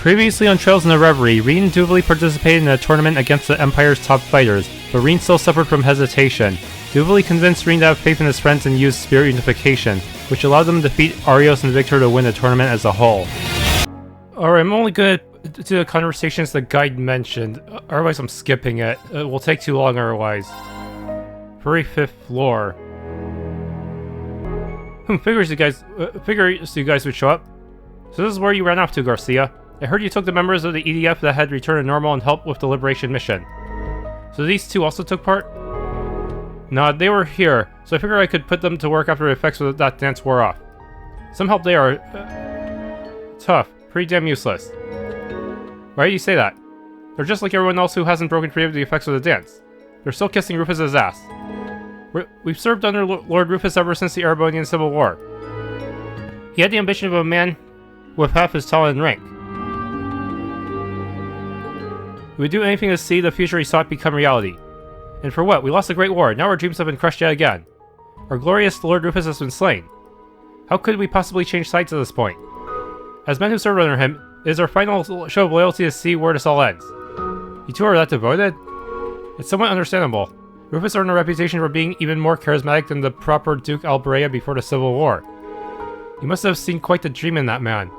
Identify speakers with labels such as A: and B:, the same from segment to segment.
A: Previously on Trails in the Reverie, Reen dutifully participated in a tournament against the Empire's top fighters, but Reen still suffered from hesitation. Dutifully convinced Reen to have faith in his friends and use spirit unification, which allowed them to defeat Arios and Victor to win the tournament as a whole. Alright, I'm only going to do the conversations the guide mentioned, otherwise I'm skipping it. It will take too long otherwise. 35th floor. Figures you guys would show up. So this is where you ran off to, Garcia. I heard you took the members of the EDF that had returned to normal and helped with the liberation mission. So these two also took part? Nah, they were here, so I figured I could put them to work after the effects of that dance wore off. Some help they are. Tough. Pretty damn useless. Why do you say that? They're just like everyone else who hasn't broken free of the effects of the dance. They're still kissing Rufus's ass. We've served under Lord Rufus ever since the Erebonian Civil War. He had the ambition of a man with half his talent and rank. We would do anything to see the future he sought become reality. And for what? We lost the Great War, now our dreams have been crushed yet again. Our glorious Lord Rufus has been slain. How could we possibly change sides at this point? As men who served under him, it is our final show of loyalty to see where this all ends. You two are that devoted? It's somewhat understandable. Rufus earned a reputation for being even more charismatic than the proper Duke Alberea before the Civil War. You must have seen quite the dream in that man.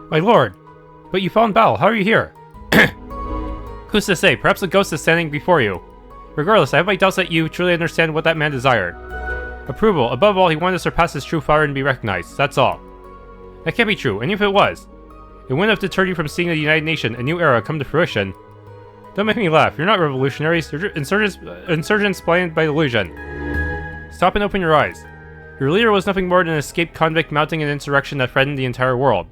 A: My lord! But you fell in battle, how are you here? Who's to say, perhaps a ghost is standing before you. Regardless, I have my doubts that you truly understand what that man desired. Approval. Above all, he wanted to surpass his true father and be recognized, that's all. That can't be true, and if it was, it wouldn't have deterred you from seeing the United Nation, a new era, come to fruition. Don't make me laugh, you're not revolutionaries, you're insurgents blinded by delusion. Stop and open your eyes. Your leader was nothing more than an escaped convict mounting an insurrection that threatened the entire world.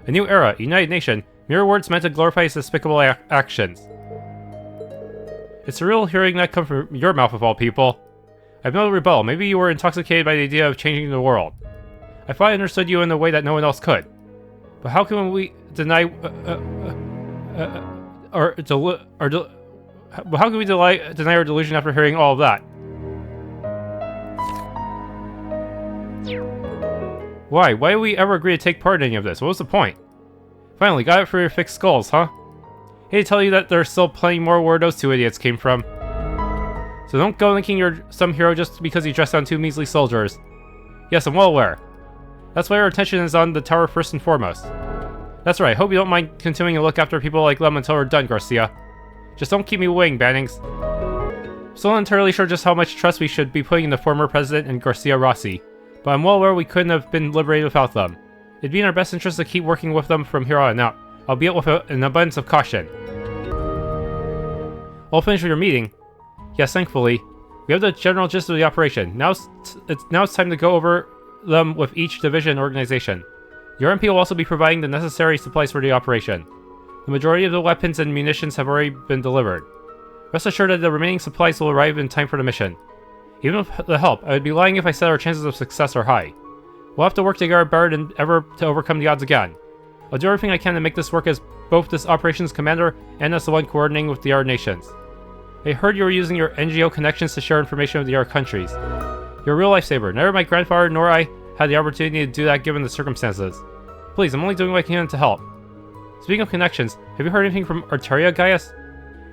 A: A new era, a United Nation, mere words meant to glorify his despicable actions. It's surreal hearing that come from your mouth of all people. I have no rebuttal, maybe you were intoxicated by the idea of changing the world. I thought I understood you in a way that no one else could. But how can we deny... how can we deny our delusion after hearing all of that? Why? Why did we ever agree to take part in any of this? What was the point? Finally, got it for your fixed skulls, huh? Hate to tell you that there's still plenty more where those two idiots came from. So don't go thinking you're some hero just because you dressed down two measly soldiers. Yes, I'm well aware. That's why our attention is on the tower first and foremost. That's right, hope you don't mind continuing to look after people like them until we're done, Garcia. Just don't keep me waiting, Bannings. Still not entirely sure just how much trust we should be putting in the former president and Garcia Rossi, but I'm well aware we couldn't have been liberated without them. It'd be in our best interest to keep working with them from here on out, albeit with an abundance of caution. All finished with your meeting? Yes, thankfully. We have the general gist of the operation. Now it's time to go over them with each division and organization. Your MP will also be providing the necessary supplies for the operation. The majority of the weapons and munitions have already been delivered. Rest assured that the remaining supplies will arrive in time for the mission. Even with the help, I would be lying if I said our chances of success are high. We'll have to work together better than ever to overcome the odds again. I'll do everything I can to make this work as both this operations commander and as the one coordinating with the other nations. I heard you were using your NGO connections to share information with the other countries. You're a real lifesaver. Neither my grandfather nor I had the opportunity to do that given the circumstances. Please, I'm only doing what I can to help. Speaking of connections, have you heard anything from Arteria, Gaius?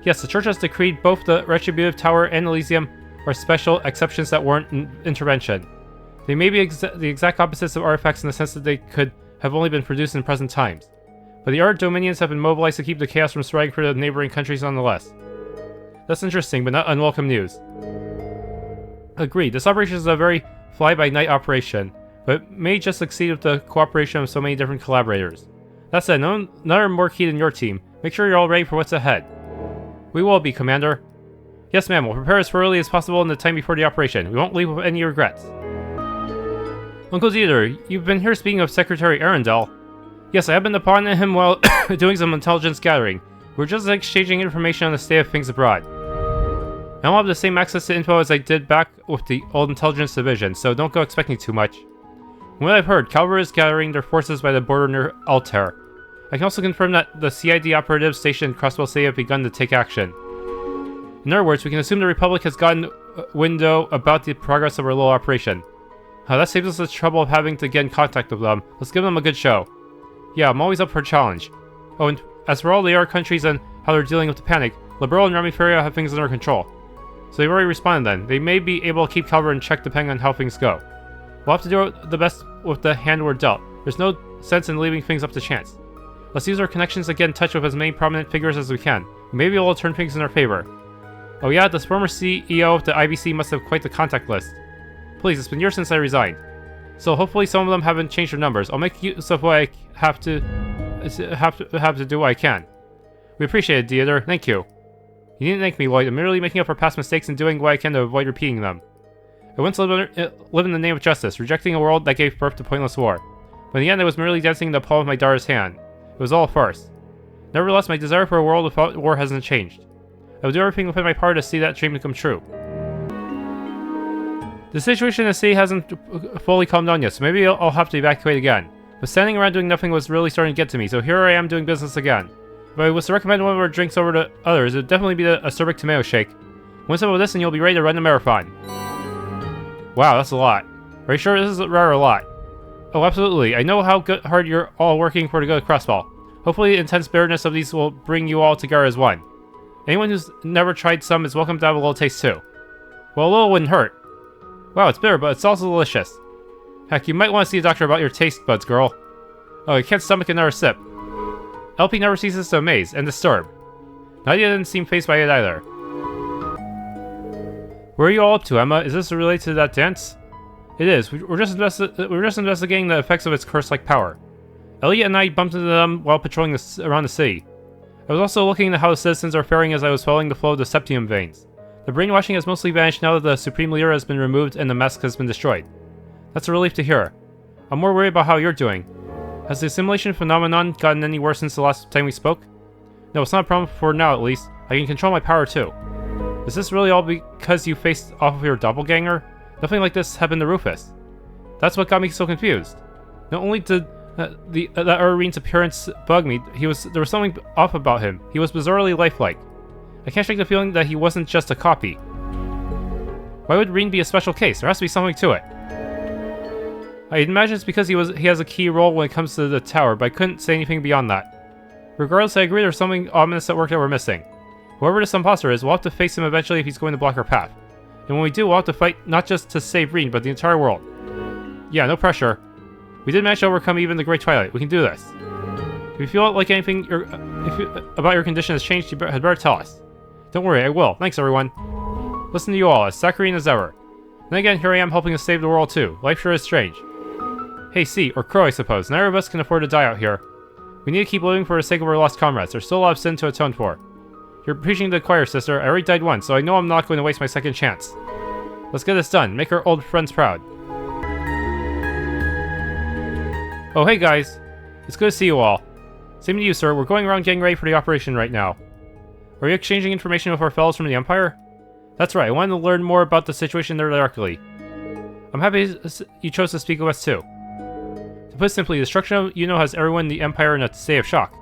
A: Yes, the church has decreed both the Retributive Tower and Elysium are special exceptions that warrant intervention. They may be the exact opposites of artifacts in the sense that they could have only been produced in present times. But the Art Dominions have been mobilized to keep the chaos from spreading for the neighboring countries nonetheless. That's interesting, but not unwelcome news. Agreed, this operation is a very fly-by-night operation, but may just succeed with the cooperation of so many different collaborators. That said, none are more key than your team. Make sure you're all ready for what's ahead. We will be, Commander. Yes, ma'am, we'll prepare as thoroughly as possible in the time before the operation. We won't leave with any regrets. Uncle Dieter, you've been here speaking of Secretary Arundel. Yes, I have been upon him while doing some intelligence gathering. We're just exchanging information on the state of things abroad. I don't have the same access to info as I did back with the old intelligence division, so don't go expecting too much. From what I've heard, Calvary is gathering their forces by the border near Altair. I can also confirm that the CID operatives stationed in Crossbell City have begun to take action. In other words, we can assume the Republic has gotten a window about the progress of our little operation. That saves us the trouble of having to get in contact with them. Let's give them a good show. Yeah, I'm always up for a challenge. Oh, and as for all the other countries and how they're dealing with the panic, Liberal and Remiferia have things under control. So they've already responded then. They may be able to keep cover and check depending on how things go. We'll have to do the best with the hand we're dealt. There's no sense in leaving things up to chance. Let's use our connections to get in touch with as many prominent figures as we can. Maybe we'll turn things in our favor. Oh yeah, this former CEO of the IBC must have quite the contact list. Please, it's been years since I resigned. So hopefully some of them haven't changed their numbers. I'll make use of what I have to do what I can. We appreciate it, Theater. Thank you. You needn't thank me, Lloyd. I'm merely making up for past mistakes and doing what I can to avoid repeating them. I once live in the name of justice, rejecting a world that gave birth to pointless war. But in the end, I was merely dancing in the palm of my daughter's hand. It was all a farce. Nevertheless, my desire for a world without war hasn't changed. I will do everything within my power to see that dream come true. The situation in the city hasn't fully calmed down yet, so maybe I'll have to evacuate again. But standing around doing nothing was really starting to get to me, so here I am doing business again. If I was to recommend one of our drinks over to others, it would definitely be the acerbic tomato shake. One sip of this and you'll be ready to run the marathon. Wow, that's a lot. Are you sure this is rather a lot? Oh, absolutely. I know how hard you're all working for to go to Crossbell. Hopefully the intense bitterness of these will bring you all together as one. Anyone who's never tried some is welcome to have a little taste too. Well, a little wouldn't hurt. Wow, it's bitter, but it's also delicious. Heck, you might want to see a doctor about your taste buds, girl. Oh, I can't stomach another sip. LP never ceases to amaze and disturb. Nadia didn't seem fazed by it either. Where are you all up to, Emma? Is this related to that dance? It is. We're just investigating the effects of its curse-like power. Elliot and I bumped into them while patrolling around the city. I was also looking at how the citizens are faring as I was following the flow of the septium veins. The brainwashing has mostly vanished now that the Supreme Leader has been removed and the mask has been destroyed. That's a relief to hear. I'm more worried about how you're doing. Has the assimilation phenomenon gotten any worse since the last time we spoke? No, it's not a problem for now at least. I can control my power too. Is this really all because you faced off of your doppelganger? Nothing like this happened to Rufus. That's what got me so confused. Not only did that Arian's appearance bug me, there was something off about him. He was bizarrely lifelike. I can't shake the feeling that he wasn't just a copy. Why would Reen be a special case? There has to be something to it. I imagine it's because he has a key role when it comes to the tower, but I couldn't say anything beyond that. Regardless, I agree there's something ominous at work that we're missing. Whoever this imposter is, we'll have to face him eventually if he's going to block our path. And when we do, we'll have to fight not just to save Reen, but the entire world. Yeah, no pressure. We did manage to overcome even the Great Twilight. We can do this. If you feel like anything about your condition has changed, you had better tell us. Don't worry, I will. Thanks, everyone. Listen to you all, as saccharine as ever. Then again, here I am helping to save the world too. Life sure is strange. Hey, C, or Crow, I suppose. Neither of us can afford to die out here. We need to keep living for the sake of our lost comrades. There's still a lot of sin to atone for. You're preaching to the choir, sister. I already died once, so I know I'm not going to waste my second chance. Let's get this done. Make our old friends proud. Oh, hey guys. It's good to see you all. Same to you, sir. We're going around getting ready for the operation right now. Are you exchanging information with our fellows from the Empire? That's right. I wanted to learn more about the situation there directly. I'm happy you chose to speak with us too. To put simply, the destruction of has everyone in the Empire in a state of shock.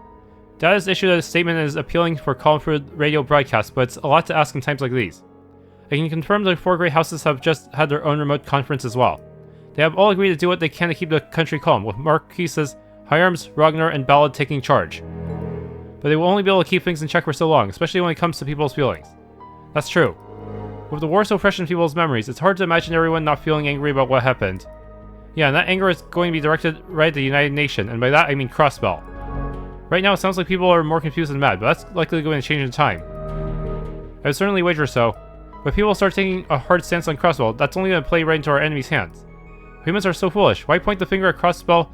A: Dad has issued a statement and is appealing for calling for radio broadcasts, but it's a lot to ask in times like these. I can confirm the 4 great houses have just had their own remote conference as well. They have all agreed to do what they can to keep the country calm, with Machias, Hyarms, Ragnar, and Baelz taking charge. But they will only be able to keep things in check for so long, especially when it comes to people's feelings. That's true. With the war so fresh in people's memories, it's hard to imagine everyone not feeling angry about what happened. Yeah, and that anger is going to be directed right at the United Nation, and by that I mean Crossbell. Right now it sounds like people are more confused than mad, but that's likely going to change in time. I would certainly wager so. But if people start taking a hard stance on Crossbell, that's only going to play right into our enemy's hands. Humans are so foolish. Why point the finger at Crossbell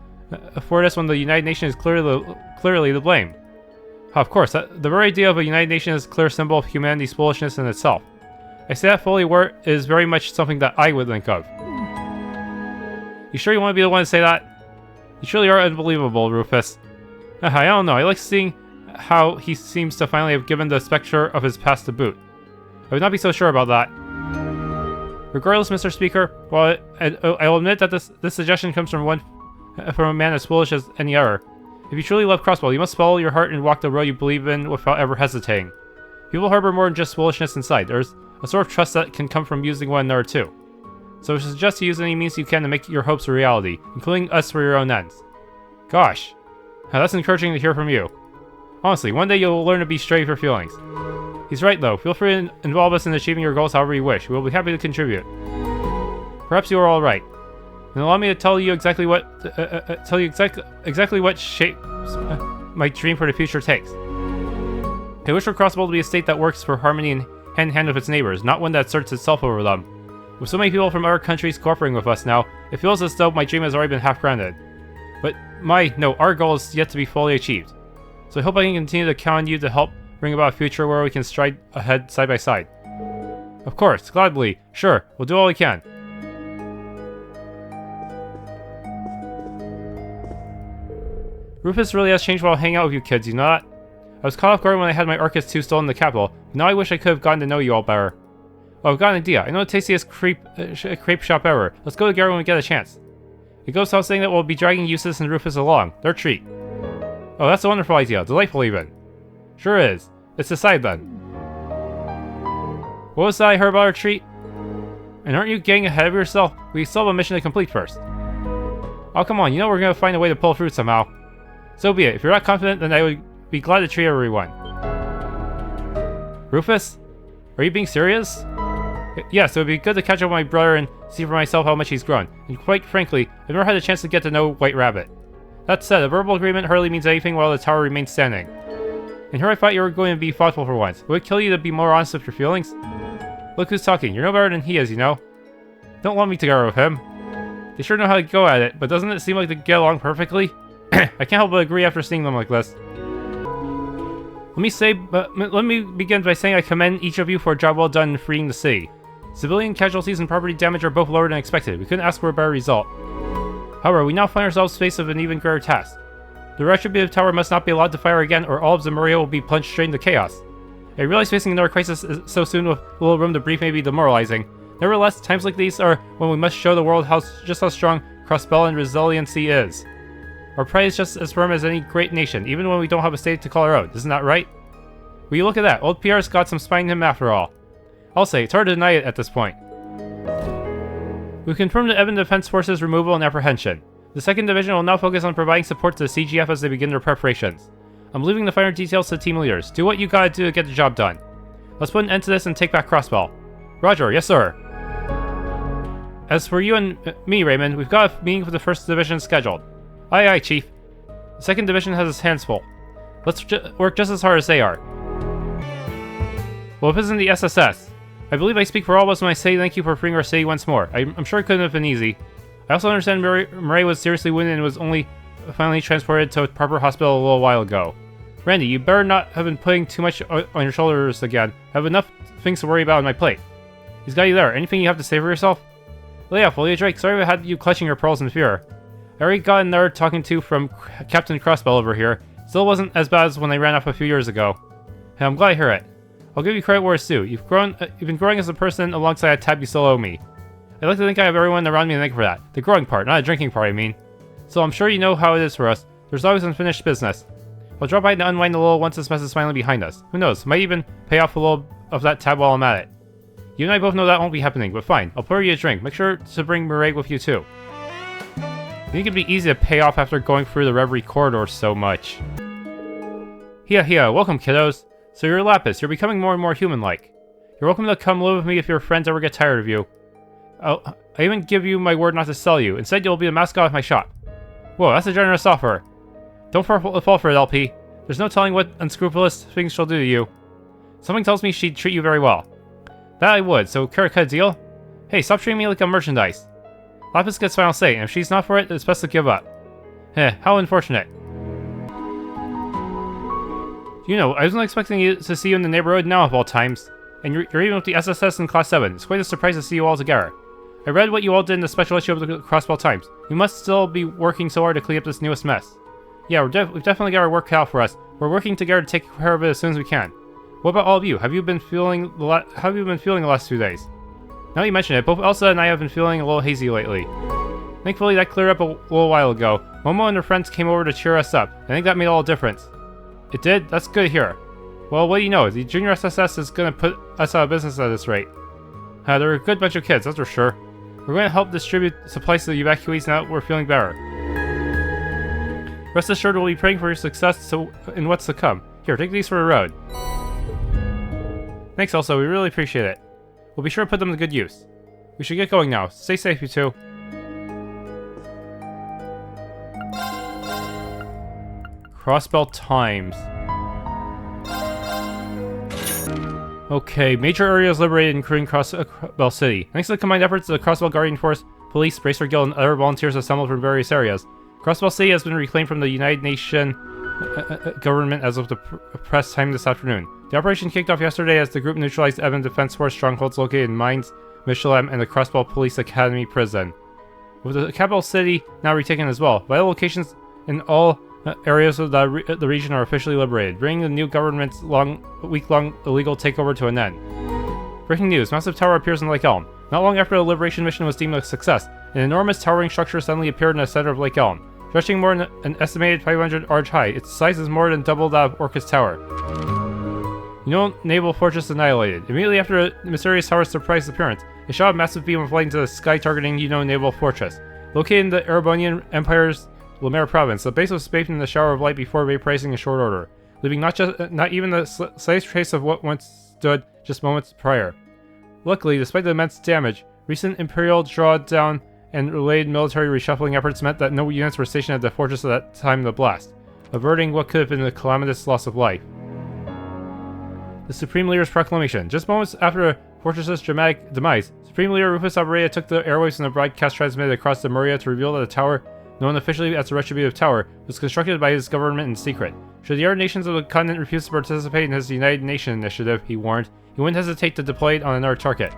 A: for this when the United Nation is clearly to blame? Of course, the very idea of a United Nation is a clear symbol of humanity's foolishness in itself. I say that fully aware it is very much something that I would think of. You sure you want to be the one to say that? You truly are unbelievable, Rufus. I don't know, I like seeing how he seems to finally have given the spectre of his past a boot. I would not be so sure about that. Regardless, Mr. Speaker, while I will admit that this suggestion comes from a man as foolish as any other. If you truly love Crossbell, you must follow your heart and walk the road you believe in without ever hesitating. People harbor more than just foolishness inside. There's a sort of trust that can come from using one another too. So I suggest you use any means you can to make your hopes a reality, including us for your own ends. Gosh. That's encouraging to hear from you. Honestly, one day you'll learn to be straight with your feelings. He's right though, feel free to involve us in achieving your goals however you wish. We'll be happy to contribute. Perhaps you are alright. And allow me to tell you exactly what shape my dream for the future takes. I wish for Crossbell to be a state that works for harmony and hand in hand with its neighbors, not one that asserts itself over them. With so many people from other countries cooperating with us now, it feels as though my dream has already been half-granted. But our goal is yet to be fully achieved. So I hope I can continue to count on you to help bring about a future where we can stride ahead side by side. Of course, gladly. Sure, we'll do all we can. Rufus really has changed while hanging out with you kids, you know that? I was caught off guard when I had my Arcus 2 stolen in the capital, but now I wish I could have gotten to know you all better. Oh, I've got an idea. I know the tastiest crepe shop ever. Let's go together when we get a chance. It goes without saying that we'll be dragging Jusis and Rufus along. Their treat. Oh, that's a wonderful idea. Delightful even. Sure is. It's decided then. What was that I heard about our treat? And aren't you getting ahead of yourself? We still have a mission to complete first. Oh, come on. You know we're going to find a way to pull through somehow. So be it. If you're not confident, then I would be glad to treat everyone. Rufus? Are you being serious? Yes, it would be good to catch up with my brother and see for myself how much he's grown. And quite frankly, I've never had a chance to get to know White Rabbit. That said, a verbal agreement hardly means anything while the tower remains standing. And here I thought you were going to be thoughtful for once. Would it kill you to be more honest with your feelings? Look who's talking. You're no better than he is, you know? Don't lump me together with him. They sure know how to go at it, but doesn't it seem like they get along perfectly? I can't help but agree after seeing them like this. Let me begin by saying I commend each of you for a job well done in freeing the city. Civilian casualties and property damage are both lower than expected. We couldn't ask for a better result. However, we now find ourselves faced with an even greater task. The Retributive Tower must not be allowed to fire again, or all of Zemuria will be plunged straight into chaos. I realize facing another crisis so soon with little room to breathe may be demoralizing. Nevertheless, times like these are when we must show the world just how strong Crossbell and resiliency is. Our pride is just as firm as any great nation, even when we don't have a state to call our own. Isn't that right? Will you look at that? Old Pierre's got some spine in him after all. I'll say, it's hard to deny it at this point. We've confirmed the Evan Defense Force's removal and apprehension. The 2nd Division will now focus on providing support to the CGF as they begin their preparations. I'm leaving the finer details to the team leaders. Do what you gotta do to get the job done. Let's put an end to this and take back Crossbell. Roger, yes sir. As for you and me, Raymond, we've got a meeting for the 1st Division scheduled. Aye aye, Chief. The 2nd Division has its hands full. Let's work just as hard as they are. Well, if it's in the SSS, I believe I speak for all of us when I say thank you for freeing our city once more. I'm sure it couldn't have been easy. I also understand Murray was seriously wounded and was only finally transported to a proper hospital a little while ago. Randy, you better not have been putting too much on your shoulders again. I have enough things to worry about on my plate. He's got you there. Anything you have to say for yourself? Lay off, will you, Drake? Sorry I had you clutching your pearls in fear. I already got another talking to from Captain Crossbell over here. Still wasn't as bad as when I ran off a few years ago. And I'm glad to hear it. I'll give you credit where it's due. You've been growing as a person alongside a tab you still owe me. I'd like to think I have everyone around me to thank for that. The growing part, not a drinking part, I mean. So I'm sure you know how it is for us. There's always unfinished business. I'll drop by to unwind a little once this mess is finally behind us. Who knows, might even pay off a little of that tab while I'm at it. You and I both know that won't be happening, but fine. I'll pour you a drink. Make sure to bring Murray with you too. I think it'd be easy to pay off after going through the Reverie corridor so much. Here, welcome kiddos. So you're Lapis, you're becoming more and more human-like. You're welcome to come live with me if your friends ever get tired of you. I even give you my word not to sell you. Instead, you'll be the mascot of my shop. Whoa, that's a generous offer. Don't fall for it, LP. There's no telling what unscrupulous things she'll do to you. Something tells me she'd treat you very well. That I would, so care to cut a deal? Hey, stop treating me like a merchandise. Lapis gets final say, and if she's not for it, it's best to give up. How unfortunate. You know, I wasn't expecting to see you in the neighborhood now of all times. And you're even with the SSS in Class 7. It's quite a surprise to see you all together. I read what you all did in the special issue of the Crossbell Times. You must still be working so hard to clean up this newest mess. Yeah, we've definitely got our work cut out for us. We're working together to take care of it as soon as we can. What about all of you? How have you been feeling the last 2 days? Now you mention it, both Elsa and I have been feeling a little hazy lately. Thankfully, that cleared up a little while ago. Momo and her friends came over to cheer us up. I think that made all the difference. It did? That's good to hear. Well, what do you know? The Junior SSS is going to put us out of business at this rate. They're a good bunch of kids, that's for sure. We're going to help distribute supplies to the evacuees now that we're feeling better. Rest assured we'll be praying for your success in what's to come. Here, take these for a road. Thanks also, we really appreciate it. We'll be sure to put them to good use. We should get going now. Stay safe, you two. Crossbell Times. Okay, major areas liberated including Crossbell City. Thanks to the combined efforts of the Crossbell Guardian Force, Police, Bracer Guild, and other volunteers assembled from various areas, Crossbell City has been reclaimed from the United Nations government as of the press time this afternoon. The operation kicked off yesterday as the group neutralized Evan Defense Force strongholds located in Mines, Michelem, and the Crossbell Police Academy prison. With the capital city now retaken as well, vital locations in all areas of the region are officially liberated, bringing the new government's week-long illegal takeover to an end. Breaking news, massive tower appears in Lake Elm. Not long after the liberation mission was deemed a success, an enormous towering structure suddenly appeared in the center of Lake Elm. Stretching more than an estimated 500 arch high, its size is more than double that of Orcus Tower. Naval Fortress annihilated. Immediately after the mysterious tower's surprise appearance, it shot a massive beam of light into the sky targeting Naval Fortress. Located in the Erebonian Empire's Lemare province, the base was bathed in the shower of light before vaporizing in short order, leaving not even the slightest trace of what once stood just moments prior. Luckily, despite the immense damage, recent Imperial drawdown and related military reshuffling efforts meant that no units were stationed at the fortress at that time of the blast, averting what could have been a calamitous loss of life. The Supreme Leader's Proclamation. Just moments after the fortress's dramatic demise, Supreme Leader Rufus Abreu took the airwaves in a broadcast transmitted across the Muria to reveal that the tower, known officially as the Retributive Tower, was constructed by his government in secret. Should the other nations of the continent refuse to participate in his United Nations initiative, he warned, he wouldn't hesitate to deploy it on another target.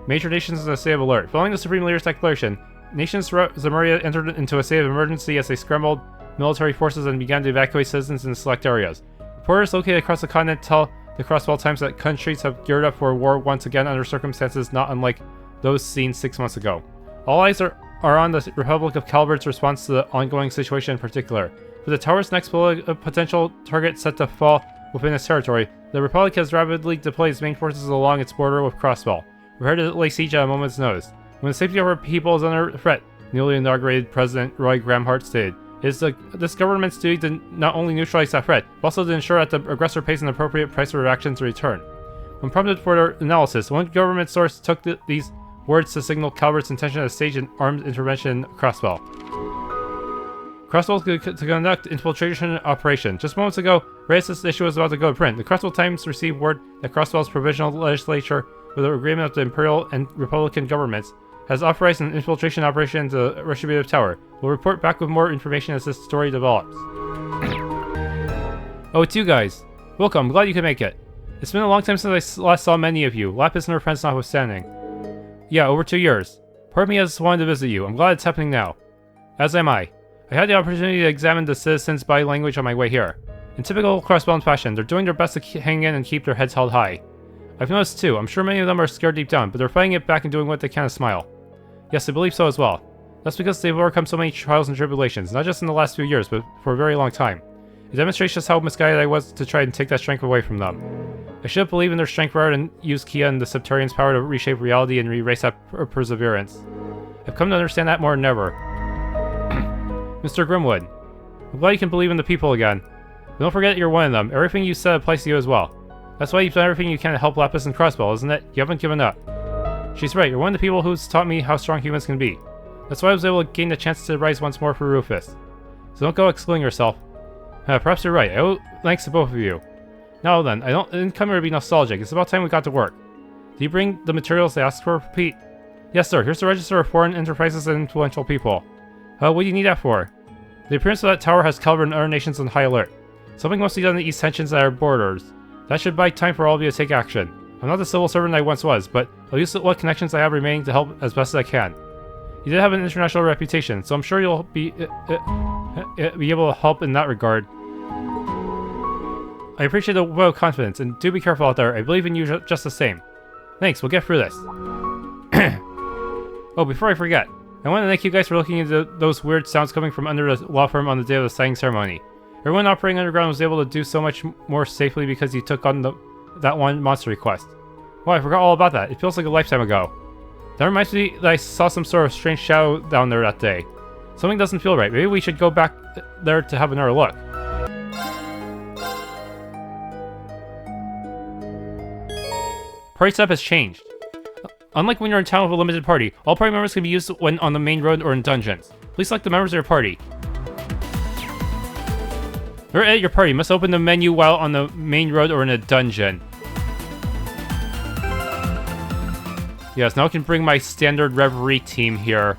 A: Major nations in a state of alert. Following the Supreme Leader's declaration, nations throughout Zamuria entered into a state of emergency as they scrambled military forces and began to evacuate citizens in select areas. Reporters located across the continent tell the Crossbell Times that countries have geared up for war once again under circumstances not unlike those seen 6 months ago. All eyes are on the Republic of Calibert's response to the ongoing situation in particular. For the tower's next potential target set to fall within its territory, the Republic has rapidly deployed its main forces along its border with Crossbell, prepared to lay siege at a moment's notice. When the safety of our people is under threat, newly inaugurated President Roy Gramhart stated, it is this government's duty to not only neutralize that threat, but also to ensure that the aggressor pays an appropriate price for their actions in return. When prompted for their analysis, one government source took these words to signal Calvert's intention to stage an armed intervention in Crossbell. Crossbell to conduct infiltration operation. Just moments ago, right as this issue was about to go to print, the Crossbell Times received word that Crossbell's provisional legislature, with the agreement of the Imperial and Republican governments, has authorized an infiltration operation into the Retributive Tower. We'll report back with more information as this story develops. Oh, it's you guys. Welcome, I'm glad you could make it. It's been a long time since I last saw many of you, Lapis and her friends notwithstanding. Yeah, over 2 years. Part of me has wanted to visit you. I'm glad it's happening now. As am I. I had the opportunity to examine the citizens' body language on my way here. In typical Crossbell fashion, they're doing their best to hang in and keep their heads held high. I've noticed too, I'm sure many of them are scared deep down, but they're fighting it back and doing what they can to smile. Yes, I believe so as well. That's because they've overcome so many trials and tribulations, not just in the last few years, but for a very long time. It demonstrates just how misguided I was to try and take that strength away from them. I should have believed in their strength rather than use Kia and the Septarians' power to reshape reality and erase that perseverance. I've come to understand that more than ever. Mr. Grimwood, I'm glad you can believe in the people again. But don't forget you're one of them. Everything you said applies to you as well. That's why you've done everything you can to help Lapis and Crossbell, isn't it? You haven't given up. She's right, you're one of the people who's taught me how strong humans can be. That's why I was able to gain the chance to rise once more for Rufus. So don't go excluding yourself. Perhaps you're right. I owe thanks to both of you. Now then, I didn't come here to be nostalgic. It's about time we got to work. Do you bring the materials they asked for, Pete? Yes, sir. Here's the register of foreign enterprises and influential people. What do you need that for? The appearance of that tower has Calvert and other nations on high alert. Something must be done to ease tensions at our borders. That should buy time for all of you to take action. I'm not the civil servant I once was, but I'll use what connections I have remaining to help as best as I can. You did have an international reputation, so I'm sure you'll be able to help in that regard. I appreciate the vote of confidence, and do be careful out there. I believe in you just the same. Thanks, we'll get through this. Oh, before I forget, I want to thank you guys for looking into those weird sounds coming from under the law firm on the day of the signing ceremony. Everyone operating underground was able to do so much more safely because you took on that one monster request. Oh, I forgot all about that. It feels like a lifetime ago. That reminds me that I saw some sort of strange shadow down there that day. Something doesn't feel right. Maybe we should go back there to have another look. Party setup has changed. Unlike when you're in town with a limited party, all party members can be used when on the main road or in dungeons. Please select the members of your party. You're at your party. You must open the menu while on the main road or in a dungeon. Yes, now I can bring my standard Reverie team here.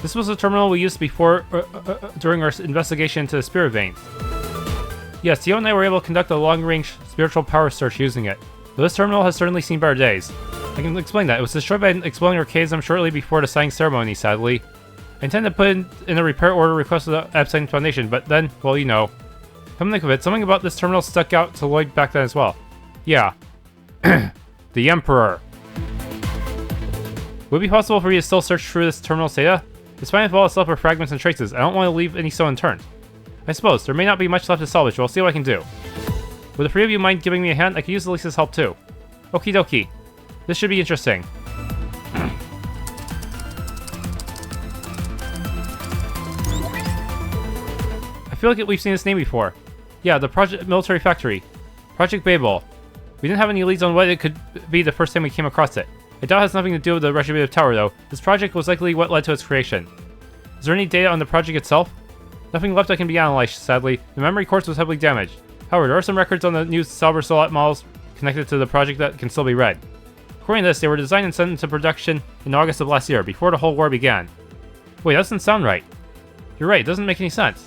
A: This was the terminal we used before during our investigation into the spirit veins. Yes, Tio and I were able to conduct a long-range spiritual power search using it. Though this terminal has certainly seen better days. I can explain that. It was destroyed by an exploding archaism shortly before the signing ceremony, sadly. I intended to put in a repair order request to the Absight Foundation, but then, well, you know. Come to think of it, something about this terminal stuck out to Lloyd back then as well. Yeah. The Emperor. Would it be possible for you to still search through this terminal's data? It's fine if all itself are fragments and traces. I don't want to leave any stone unturned. I suppose. There may not be much left to salvage, but I'll see what I can do. Would the three of you mind giving me a hand? I could use Elisa's help too. Okie dokie. This should be interesting. I feel like we've seen this name before. Yeah, the Project Military Factory. Project Baelz. We didn't have any leads on what it could be the first time we came across it. I doubt it has nothing to do with the Retributive Tower though. This project was likely what led to its creation. Is there any data on the project itself? Nothing left that can be analyzed, sadly. The memory cords was heavily damaged. However, there are some records on the new Sauber Solot models connected to the project that can still be read. According to this, they were designed and sent into production in August of last year, before the whole war began. Wait, that doesn't sound right. You're right, it doesn't make any sense.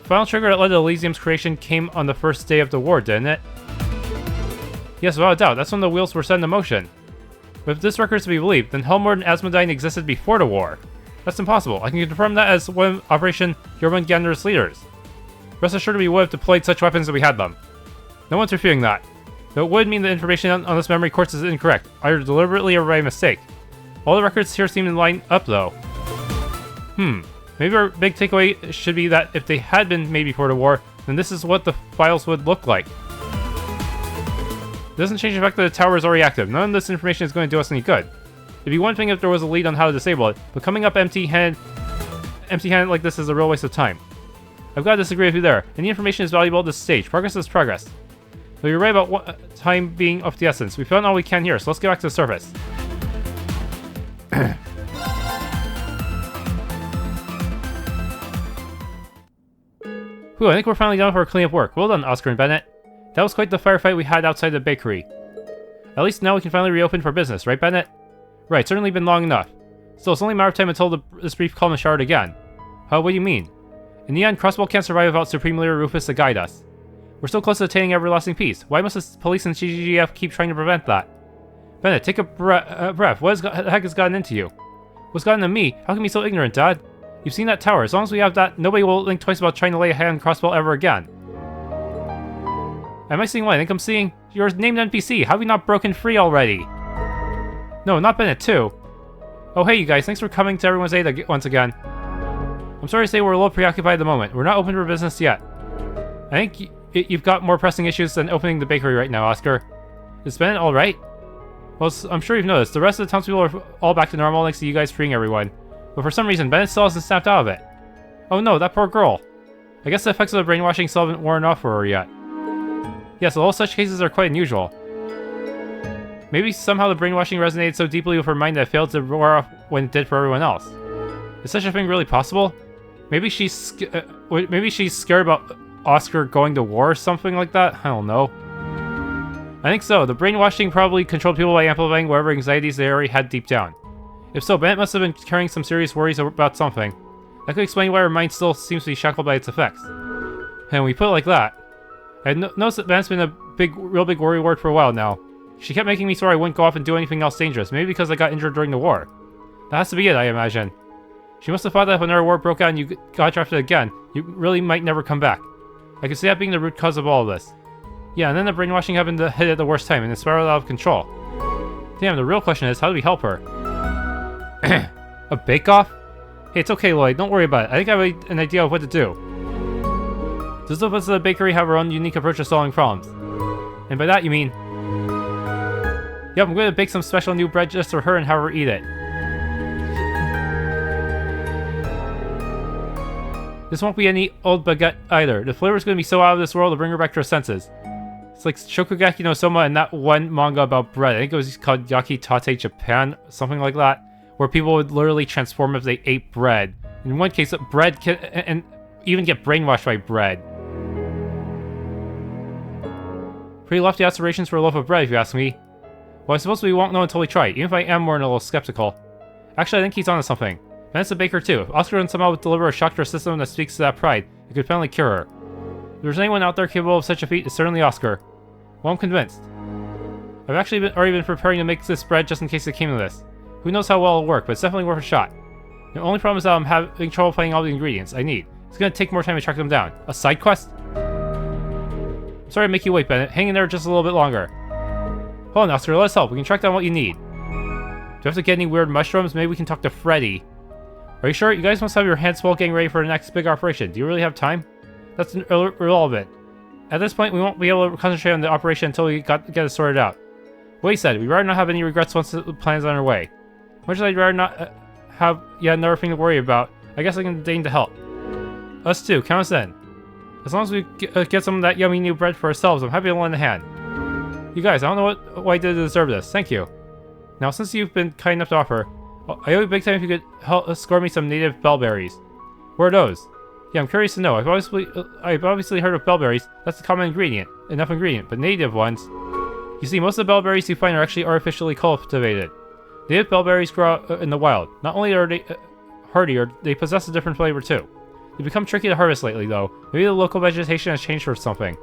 A: The final trigger that led to Elysium's creation came on the first day of the war, didn't it? Yes, without a doubt, that's when the wheels were set into motion. But if this record is to be believed, then Helmord and Asmodean existed before the war. That's impossible. I can confirm that as one of Operation Jormungandr's leaders. Rest assured we would have deployed such weapons if we had them. No one's refuting that. Though it would mean the information on this memory cords is incorrect, either deliberately or by mistake. All the records here seem to line up though. Maybe our big takeaway should be that if they had been made before the war, then this is what the files would look like. It doesn't change the fact that the tower is already active. None of this information is going to do us any good. It'd be one thing if there was a lead on how to disable it, but coming up empty-handed like this is a real waste of time. I've got to disagree with you there. Any information is valuable at this stage. Progress is progress. Though you're right about time being of the essence. We've found all we can here, so let's get back to the surface. Whew, I think we're finally done with our cleanup work. Well done, Oscar and Bennett. That was quite the firefight we had outside the bakery. At least now we can finally reopen for business, right, Bennett? Right, certainly been long enough. Still, it's only a matter of time until this brief calm is showered again. What do you mean? In the end, Crossbell can't survive without Supreme Leader Rufus to guide us. We're still close to attaining everlasting peace. Why must the police and GGF keep trying to prevent that? Bennett, take a breath. What the heck has gotten into you? What's gotten into me? How can you be so ignorant, Dad? You've seen that tower. As long as we have that, nobody will think twice about trying to lay a hand on Crossbell ever again. Am I seeing what I think I'm seeing? You're a named NPC. How have you not broken free already? No, not Bennett, too. Oh, hey, you guys. Thanks for coming to everyone's aid once again. I'm sorry to say we're a little preoccupied at the moment. We're not open for business yet. I think you've got more pressing issues than opening the bakery right now, Oscar. Is Bennett alright? Well, I'm sure you've noticed. The rest of the townspeople are all back to normal thanks to you guys freeing everyone. But for some reason, Bennett still hasn't snapped out of it. Oh no, that poor girl. I guess the effects of the brainwashing still haven't worn off for her yet. Yes, all such cases are quite unusual. Maybe somehow the brainwashing resonated so deeply with her mind that it failed to wear off when it did for everyone else. Is such a thing really possible? Maybe she's scared about Oscar going to war or something like that? I don't know. I think so. The brainwashing probably controlled people by amplifying whatever anxieties they already had deep down. If so, Bennett must have been carrying some serious worries about something. That could explain why her mind still seems to be shackled by its effects. And we put it like that. I had noticed that Bennett's been a real big worry ward for a while now. She kept making me swear I wouldn't go off and do anything else dangerous, maybe because I got injured during the war. That has to be it, I imagine. She must have thought that if another war broke out and you got drafted again, you really might never come back. I could see that being the root cause of all of this. Yeah, and then the brainwashing happened to hit at the worst time, and it spiraled out of control. Damn, the real question is, how do we help her? A bake-off? Hey, it's okay, Lloyd, don't worry about it. I think I have an idea of what to do. Those of us at the bakery have our own unique approach to solving problems. And by that you mean... Yep, I'm going to bake some special new bread just for her and have her eat it. This won't be any old baguette either. The flavor's gonna be so out of this world to bring her back to her senses. It's like Shokugeki no Soma and that one manga about bread. I think it was called Yakitate Japan, something like that, where people would literally transform if they ate bread. In one case, bread can and even get brainwashed by bread. Pretty lofty aspirations for a loaf of bread, if you ask me. Well, I suppose we won't know until we try, even if I am more than a little skeptical. Actually, I think he's onto something. Bennett's a baker too. If Oscar can somehow deliver a shock to her system that speaks to that pride, it could finally cure her. If there's anyone out there capable of such a feat, it's certainly Oscar. Well, I'm convinced. I've actually already been preparing to make this bread just in case it came to this. Who knows how well it'll work, but it's definitely worth a shot. The only problem is that I'm having trouble finding all the ingredients I need. It's gonna take more time to track them down. A side quest? Sorry to make you wait, Bennett. Hang in there just a little bit longer. Hold on, Oscar, let us help. We can track down what you need. Do you have to get any weird mushrooms? Maybe we can talk to Freddy. Are you sure? You guys must have your hands full getting ready for the next big operation. Do you really have time? That's irrelevant. At this point, we won't be able to concentrate on the operation until we get it sorted out. What he said, we'd rather not have any regrets once the plan's on our way. Much as I'd rather not have yet another thing to worry about, I guess I can deign to help. Us too, count us in. As long as we get some of that yummy new bread for ourselves, I'm happy to lend a hand. You guys, I don't know what I did to deserve this. Thank you. Now, since you've been kind enough to offer, I owe you big time if you could help score me some native bellberries. Where are those? Yeah, I'm curious to know. I've obviously heard of bellberries. That's a common ingredient, but native ones. You see, most of the bellberries you find are actually artificially cultivated. Native bellberries grow in the wild. Not only are they hardier, they possess a different flavor too. They've become tricky to harvest lately, though. Maybe the local vegetation has changed or something.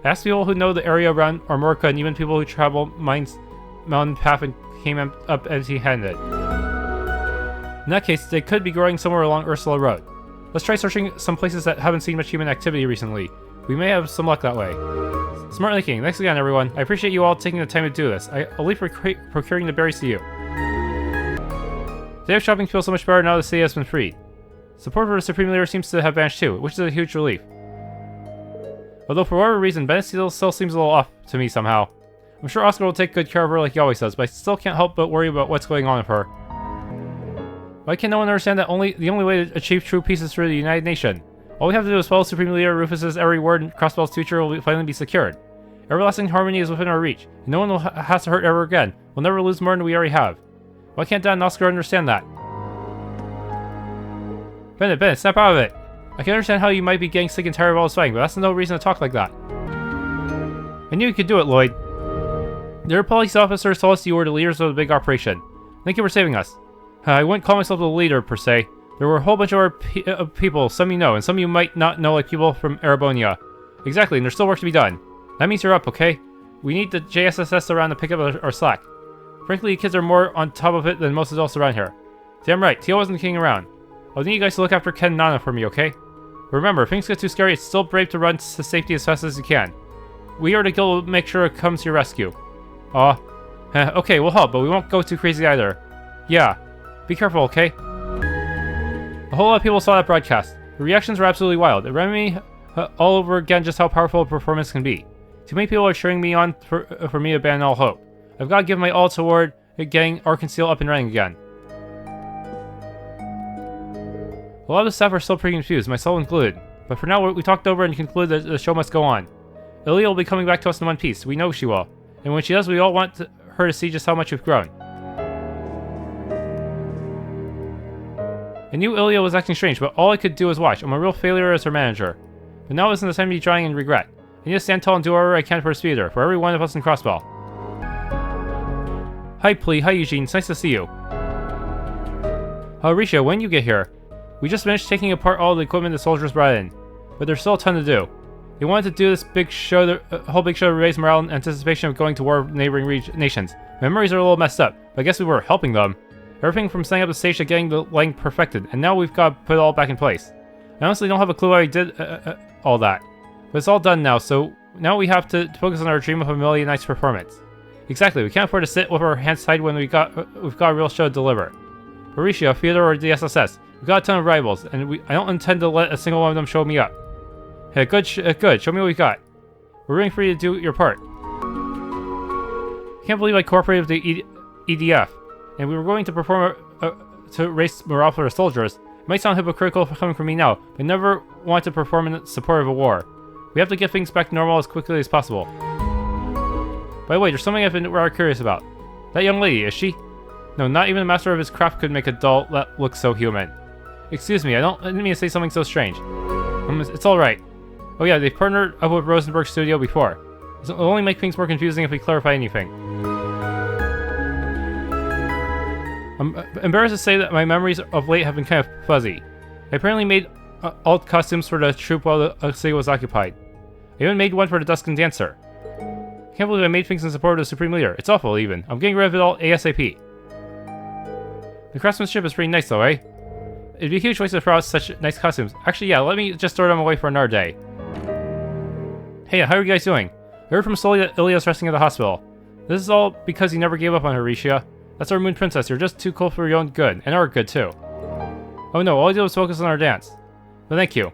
A: I asked people who know the area around Armorica and even people who travel Mine's mountain path and came up empty-handed. In that case, they could be growing somewhere along Ursula Road. Let's try searching some places that haven't seen much human activity recently. We may have some luck that way. Smart thinking. Thanks again, everyone. I appreciate you all taking the time to do this. I'll leave procuring the berries to you. Today of shopping feels so much better now the city has been freed. Support for the Supreme Leader seems to have vanished too, which is a huge relief. Although for whatever reason, Bennett still seems a little off to me somehow. I'm sure Oscar will take good care of her like he always does, but I still can't help but worry about what's going on with her. Why can no one understand that the only way to achieve true peace is through the United Nation? All we have to do is follow Supreme Leader Rufus's every word, and Crossbell's future will finally be secured. Everlasting harmony is within our reach, and no one has to hurt ever again. We'll never lose more than we already have. Why can't Dad and Oscar understand that? Bennett, snap out of it! I can understand how you might be getting sick and tired of all this fighting, but that's no reason to talk like that. I knew you could do it, Lloyd. Their police officers told us you were the leaders of the big operation. Thank you for saving us. I wouldn't call myself the leader, per se. There were a whole bunch of other people, some you know, and some you might not know, like people from Erebonia. Exactly, and there's still work to be done. That means you're up, okay? We need the JSSS around to pick up our slack. Frankly, you kids are more on top of it than most adults around here. Damn right, Teal wasn't kidding around. I'll need you guys to look after Ken and Nana for me, okay? Remember, if things get too scary, it's still brave to run to safety as fast as you can. We are the guild will make sure it comes to your rescue. Okay, we'll help, but we won't go too crazy either. Yeah, be careful, okay? A whole lot of people saw that broadcast. The reactions were absolutely wild. It reminded me all over again just how powerful a performance can be. Too many people are cheering me on for me to abandon all hope. I've got to give my all toward getting En Ciel up and running again. A lot of the staff are still pretty confused, myself included. But for now, we talked over and concluded that the show must go on. Elliot will be coming back to us in one piece. We know she will. And when she does, we all want her to see just how much we've grown. I knew Elliot was acting strange, but all I could do was watch. I'm a real failure as her manager. But now isn't the time to be drawing in regret. I need to stand tall and do whatever I can for Speeder, for every one of us in Crossbell. Hi, Plea. Hi, Eugene. It's nice to see you. Risha, when you get here? We just finished taking apart all the equipment the soldiers brought in, but there's still a ton to do. They wanted to do this big show, whole big show to raise morale in anticipation of going to war with neighboring nations. My memories are a little messed up, but I guess we were helping them. Everything from setting up the stage to getting the lighting perfected, and now we've got to put it all back in place. I honestly don't have a clue how I did all that, but it's all done now, so now we have to focus on our dream of a Million Nights performance. Exactly, we can't afford to sit with our hands tied when we've got a real show to deliver. Horatio, Theodore, or the SSS, we've got a ton of rivals, and I don't intend to let a single one of them show me up. Hey, good, show me what we got. We're rooting for you to do your part. I can't believe I cooperated with the EDF, and we were going to perform to raise morale for the soldiers. might sound hypocritical coming from me now, but I never want to perform in support of a war. We have to get things back to normal as quickly as possible. By the way, there's something I've been rather curious about. That young lady, is she? No, not even a master of his craft could make a doll that looks so human. Excuse me, I didn't mean to say something so strange. It's alright. Oh yeah, they've partnered up with Rosenberg's studio before. It'll only make things more confusing if we clarify anything. I'm embarrassed to say that my memories of late have been kind of fuzzy. I apparently made alt costumes for the troupe while the city was occupied. I even made one for the Duskin Dancer. I can't believe I made things in support of the Supreme Leader. It's awful, even. I'm getting rid of it all ASAP. The craftsmanship is pretty nice, though, eh? It'd be a huge waste to throw out such nice costumes. Actually, yeah, let me just throw them away for another day. Hey, how are you guys doing? I heard from Sully that Ilya's resting at the hospital. This is all because you never gave up on her, Rishia. That's our Moon Princess. You're just too cool for your own good, and our good, too. Oh no, all I did was focus on our dance. But thank you.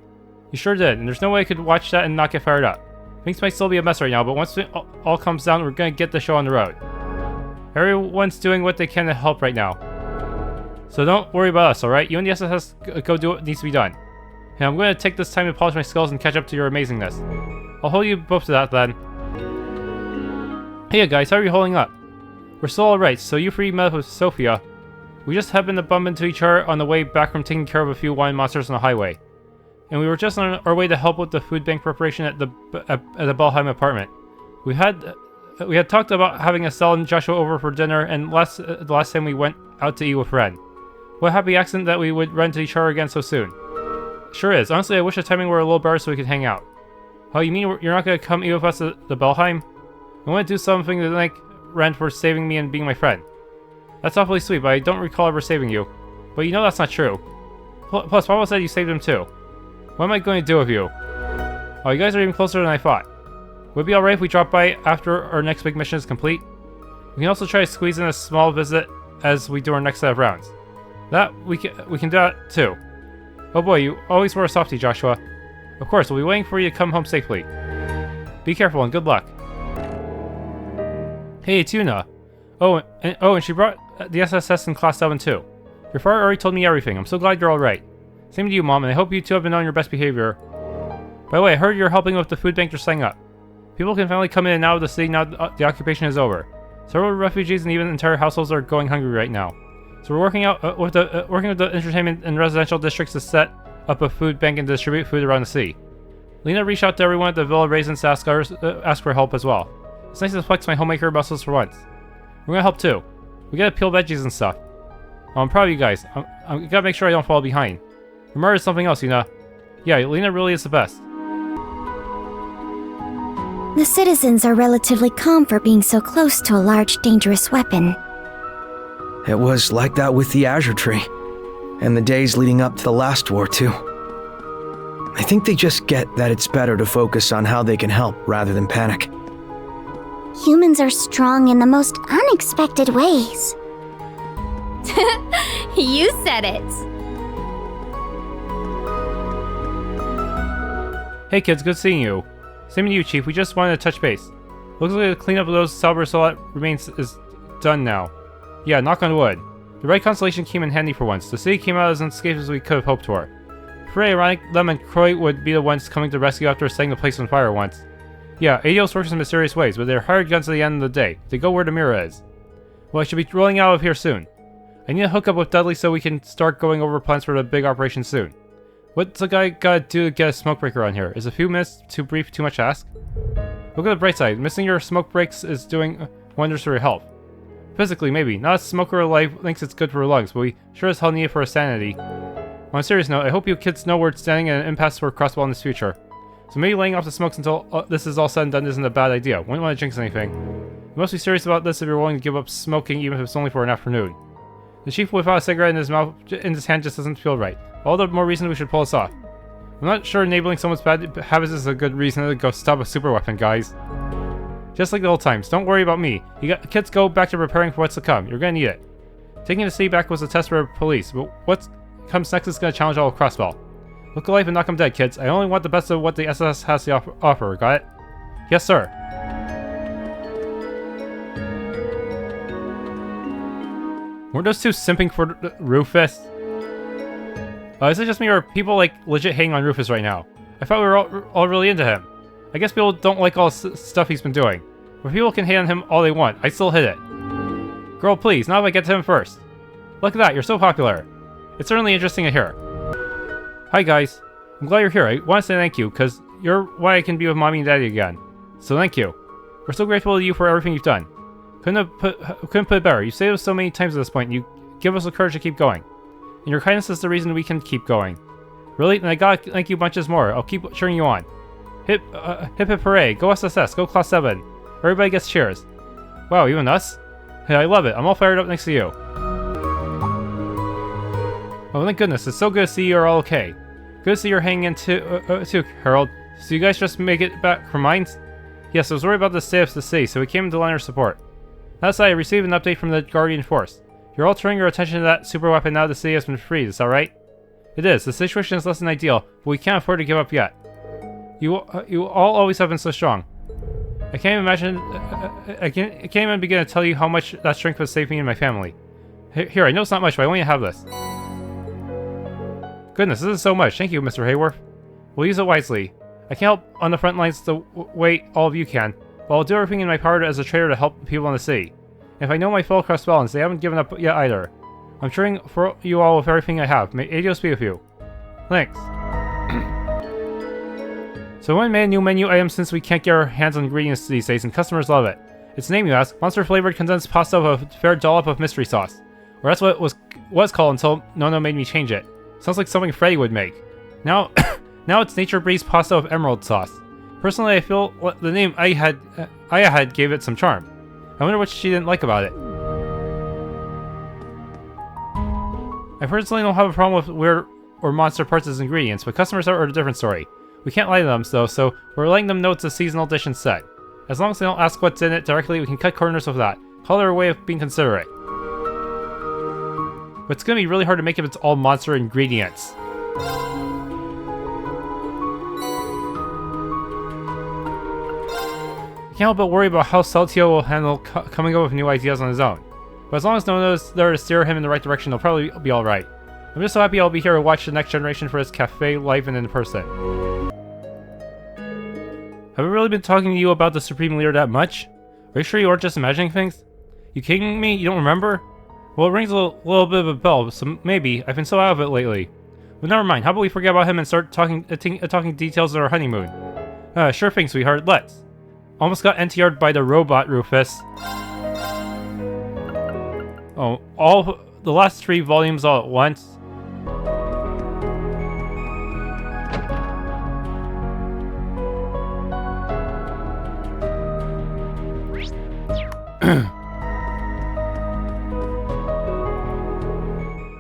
A: You sure did, and there's no way I could watch that and not get fired up. Things might still be a mess right now, but once it all comes down, we're gonna get the show on the road. Everyone's doing what they can to help right now. So don't worry about us, alright? You and the SSS go do what needs to be done. And I'm going to take this time to polish my skills and catch up to your amazingness. I'll hold you both to that then. Hey guys, how are you holding up? We're still alright, so you three met with Sophia. We just happened to bump into each other on the way back from taking care of a few wine monsters on the highway. And we were just on our way to help with the food bank preparation at the Belheim apartment. We had talked about having Estelle and Joshua over for dinner, and the last time we went out to eat with Ren. What a happy accident that we would run into each other again so soon. Sure is. Honestly, I wish the timing were a little better so we could hang out. Oh, you mean you're not going to come eat with us at the Belheim? I want to do something to thank Ren for saving me and being my friend. That's awfully sweet, but I don't recall ever saving you. But you know that's not true. Plus, Papa said you saved him too. What am I going to do with you? Oh, you guys are even closer than I thought. Would it be alright if we drop by after our next big mission is complete? We can also try to squeeze in a small visit as we do our next set of rounds. We can do that too. Oh boy, you always were a softie, Joshua. Of course, we'll be waiting for you to come home safely. Be careful and good luck. Hey, it's Yuna. And she brought the SSS in Class 7 too. Your father already told me everything. I'm so glad you're alright. Same to you, Mom, and I hope you two have been on your best behavior. By the way, I heard you're helping with the food bank you're setting up. People can finally come in and out of the city now the occupation is over. Several refugees and even entire households are going hungry right now. So we're working with the entertainment and residential districts to set up a food bank and distribute food around the city. Lena reached out to everyone at the Villa Raisins to ask for help as well. It's nice to flex my homemaker muscles for once. We're gonna help too. We gotta peel veggies and stuff. Oh, I'm proud of you guys. I gotta make sure I don't fall behind. Remember, it's something else, Yuna. Yeah, Lena really is the best.
B: The citizens are relatively calm for being so close to a large, dangerous weapon.
C: It was like that with the Azure Tree, and the days leading up to the last war, too. I think they just get that it's better to focus on how they can help rather than panic.
B: Humans are strong in the most unexpected ways.
D: You said it.
A: Hey kids, good seeing you. Same to you, Chief. We just wanted to touch base. Looks like the cleanup of those Salbersalat remains is done now. Yeah, knock on wood. The right constellation came in handy for once. The city came out as unscathed as we could have hoped for. Pretty ironic, Lem and Croy would be the ones coming to rescue after setting the place on fire once. Yeah, Adios works in mysterious ways, but they're hired guns at the end of the day. They go where the mirror is. Well, I should be rolling out of here soon. I need to hook up with Dudley so we can start going over plans for the big operation soon. What's the guy gotta do to get a smoke breaker on here? Is a few minutes too brief too much to ask? Look at the bright side. Missing your smoke breaks is doing wonders for your health. Physically, maybe. Not a smoker life thinks it's good for her lungs, but we sure as hell need it for her sanity. On a serious note, I hope you kids know we're standing at an impasse for Crossbell in this future. So maybe laying off the smokes until this is all said and done isn't a bad idea. Wouldn't want to jinx anything. You must be serious about this if you're willing to give up smoking even if it's only for an afternoon. The chief without a cigarette in his hand just doesn't feel right. All the more reason we should pull this off. I'm not sure enabling someone's bad habits is a good reason to go stop a super weapon, guys. Just like the old times, don't worry about me. Kids go back to preparing for what's to come. You're gonna need it. Taking the city back was a test for police, but what comes next is gonna challenge all of Crossbell. Look alive and knock 'em dead, kids. I only want the best of what the SS has to offer, got it? Yes, sir. Weren't those two simping for Rufus? Is it just me or are people like legit hating on Rufus right now? I thought we were all really into him. I guess people don't like all the stuff he's been doing. But people can hate on him all they want. I still hit it. Girl, please, not if I get to him first. Look at that, you're so popular. It's certainly interesting to hear. Hi guys. I'm glad you're here. I want to say thank you, because you're why I can be with Mommy and Daddy again. So thank you. We're so grateful to you for everything you've done. Couldn't put it better. You saved us so many times at this point, and you give us the courage to keep going. And your kindness is the reason we can keep going. Really? And I gotta thank you bunches more. I'll keep cheering you on. Hip hip hooray. Go SSS. Go Class 7. Everybody gets cheers. Wow, even us? Hey, I love it. I'm all fired up next to you. Oh, thank goodness. It's so good to see you're all okay. Good to see you're hanging in too, Harold. So you guys just make it back from mines? Yes, I was worried about the state of the city, so we came to lend our support. That aside, I received an update from the Guardian Force. You're all turning your attention to that super weapon now the city has been freed, is that right? It is. The situation is less than ideal, but we can't afford to give up yet. You all always have been so strong. I can't imagine... I can't even begin to tell you how much that strength would save me and my family. Here, I know it's not much, but I want you to have this. Goodness, this is so much. Thank you, Mr. Hayworth. We'll use it wisely. I can't help on the front lines the way all of you can, but I'll do everything in my power as a trader to help the people in the city. And if I know my fellow Crossbellans, they haven't given up yet either. I'm cheering for you all with everything I have. May Adios be with you. Thanks. So we made a new menu item since we can't get our hands on ingredients these days, and customers love it. Its name, you ask? Monster-flavored condensed pasta with a fair dollop of mystery sauce. Or that's what it was called until Nono made me change it. Sounds like something Freddy would make. Now, now it's nature-breezed pasta with emerald sauce. Personally, I feel the name Aya had gave it some charm. I wonder what she didn't like about it. I personally don't have a problem with weird or monster parts as ingredients, but customers are a different story. We can't lie to them though, so we're letting them know it's a seasonal dish instead. As long as they don't ask what's in it directly, we can cut corners with that. Call it our way of being considerate. But it's gonna be really hard to make if it's all monster ingredients. I can't help but worry about how Celtio will handle coming up with new ideas on his own. But as long as no one is there to steer him in the right direction, he'll probably be alright. I'm just so happy I'll be here to watch the next generation for his cafe live and in person. Have I really been talking to you about the Supreme Leader that much? Are you sure you aren't just imagining things? You kidding me? You don't remember? Well, it rings a little bit of a bell, so maybe. I've been so out of it lately. But never mind, how about we forget about him and start talking details of our honeymoon? Sure thing, sweetheart, let's. Almost got NTR'd by the robot, Rufus. Oh, all the last 3 volumes all at once?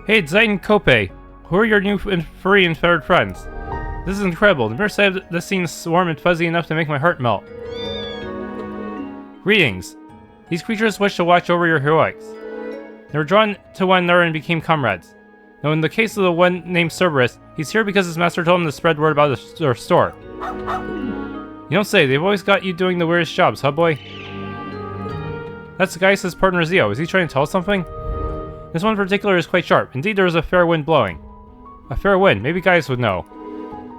A: Hey, it's Zayden Kope. Who are your new furry and feathered friends? This is incredible. The mere sight of this seems warm and fuzzy enough to make my heart melt. Greetings. These creatures wish to watch over your heroics. They were drawn to one another and became comrades. Now, in the case of the one named Cerberus, he's here because his master told him to spread word about their store. You don't say. They've always got you doing the weirdest jobs, huh, boy? That's Gaius' partner Zio. Is he trying to tell us something? This one in particular is quite sharp. Indeed, there is a fair wind blowing. A fair wind. Maybe Gaius would know.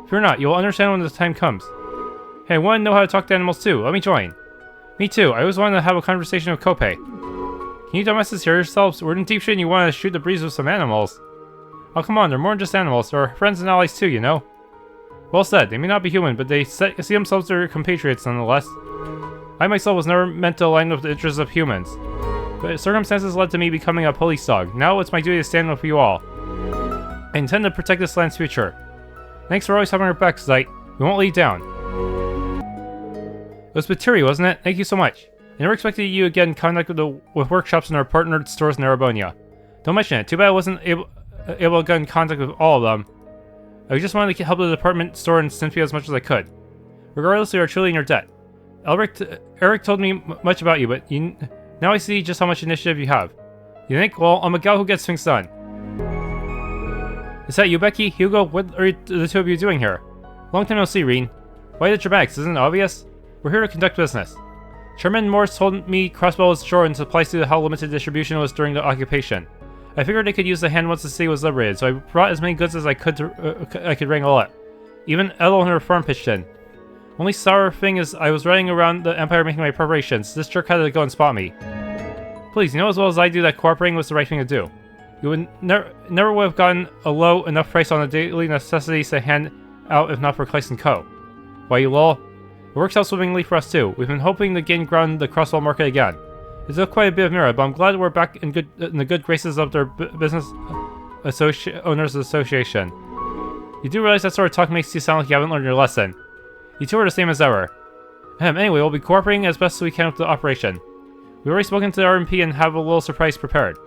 A: Fear not. You'll understand when the time comes. Hey, I want to know how to talk to animals too. Let me join. Me too. I always wanted to have a conversation with Kope. Can you dumbasses hear yourselves? We're in deep shit and you want to shoot the breeze with some animals. Oh, come on. They're more than just animals. They're friends and allies too, you know? Well said. They may not be human, but they see themselves as their compatriots nonetheless. I myself was never meant to align with the interests of humans. But circumstances led to me becoming a police dog. Now it's my duty to stand with you all. I intend to protect this land's future. Thanks for always having our backs, Zeit. We won't let you down. It was Batiri, wasn't it? Thank you so much. I never expected you to get in contact with workshops in our partnered stores in Erebonia. Don't mention it. Too bad I wasn't able to get in contact with all of them. I just wanted to help the department store in Cynthia as much as I could. Regardless, we are truly in your debt. Eric told me much about you, but now I see just how much initiative you have. You think? Well, I'm a gal who gets things done. Is that you, Becky? Hugo? What are the two of you doing here? Long time no see, Reen. Why the dramatics? Isn't it obvious? We're here to conduct business. Chairman Morse told me Crossbell was short and supplies to how limited distribution was during the occupation. I figured they could use the hand once the city was liberated, so I brought as many goods as I could to, I could wrangle up. Even Edel and her farm pitched in. Only sour thing is I was riding around the Empire making my preparations. This jerk had to go and spot me. Please, you know as well as I do that cooperating was the right thing to do. You would never would have gotten a low enough price on the daily necessities to hand out if not for Class & Co. Why, you lol? It works out swimmingly for us too. We've been hoping to gain ground in the Crossbell market again. It's quite a bit of mirror, but I'm glad we're back in the good graces of their business owners association. You do realize that sort of talk makes you sound like you haven't learned your lesson. You two are the same as ever. Anyway, we'll be cooperating as best as we can with the operation. We've already spoken to the RMP and have a little surprise prepared.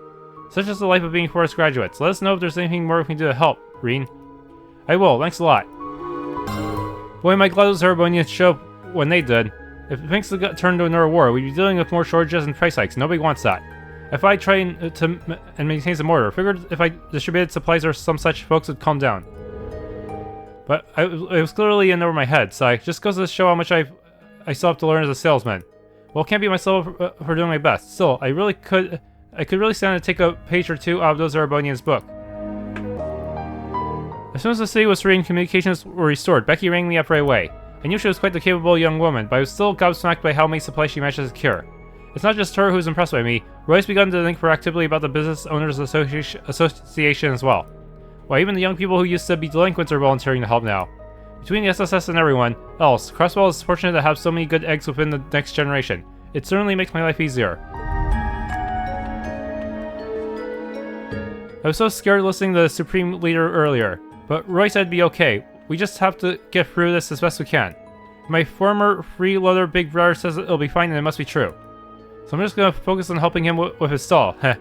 A: Such is the life of being forest graduates. Let us know if there's anything more we can do to help, Reen. I will, thanks a lot. Boy, am I glad those Erebonians showed up when they did. If things got turned into another war, we'd be dealing with more shortages and price hikes. Nobody wants that. If I try to maintain some order, figured if I distributed supplies or some such, folks would calm down. But it was clearly in over my head, so it just goes to show how much I still have to learn as a salesman. Well, can't be myself for doing my best. Still, I could really stand to take a page or two out of those Erebonians' book. As soon as the city was free and communications were restored, Becky rang me up right away. I knew she was quite the capable young woman, but I was still gobsmacked by how many supplies she managed to secure. It's not just her who's impressed by me. Roy's begun to think proactively about the Business Owners Association as well. Why, even the young people who used to be delinquents are volunteering to help now. Between the SSS and everyone else, Crossbell is fortunate to have so many good eggs within the next generation. It certainly makes my life easier. I was so scared listening to the Supreme Leader earlier, but Roy said it'd be okay. We just have to get through this as best we can. My former freeloader big brother says it'll be fine and it must be true. So I'm just gonna focus on helping him with his stall. Heh.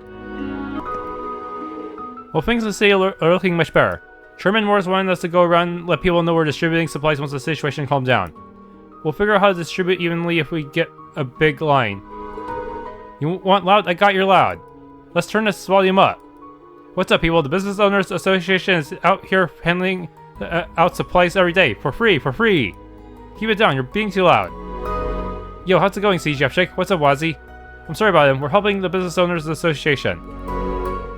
A: Well, things in the city are looking much better. Sherman Moore's wanted us to go around and let people know we're distributing supplies once the situation calms down. We'll figure out how to distribute evenly if we get a big line. You want loud? I got your loud. Let's turn this volume up. What's up, people? The Business Owners Association is out here handing out supplies every day. For free. Keep it down, you're being too loud. Yo, how's it going, CGF Chick? What's up, Wazzy? I'm sorry about him. We're helping the Business Owners Association.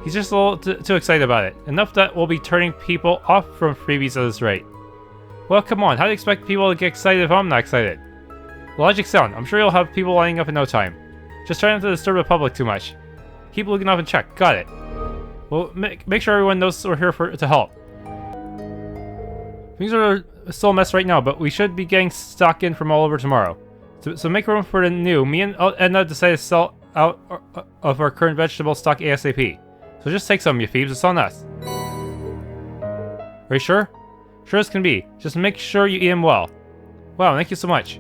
A: He's just a little too excited about it. Enough that we'll be turning people off from freebies at this rate. Well, come on. How do you expect people to get excited if I'm not excited? Logic sound. I'm sure you'll have people lining up in no time. Just try not to disturb the public too much. Keep looking up and check. Got it. Well, make sure everyone knows we're here to help. Things are still a mess right now, but we should be getting stock in from all over tomorrow. So make room for the new. Me and Edna decided to sell out of our current vegetable stock ASAP. So just take some, you thieves. It's on us. Are you sure? Sure as can be. Just make sure you eat them well. Wow, thank you so much.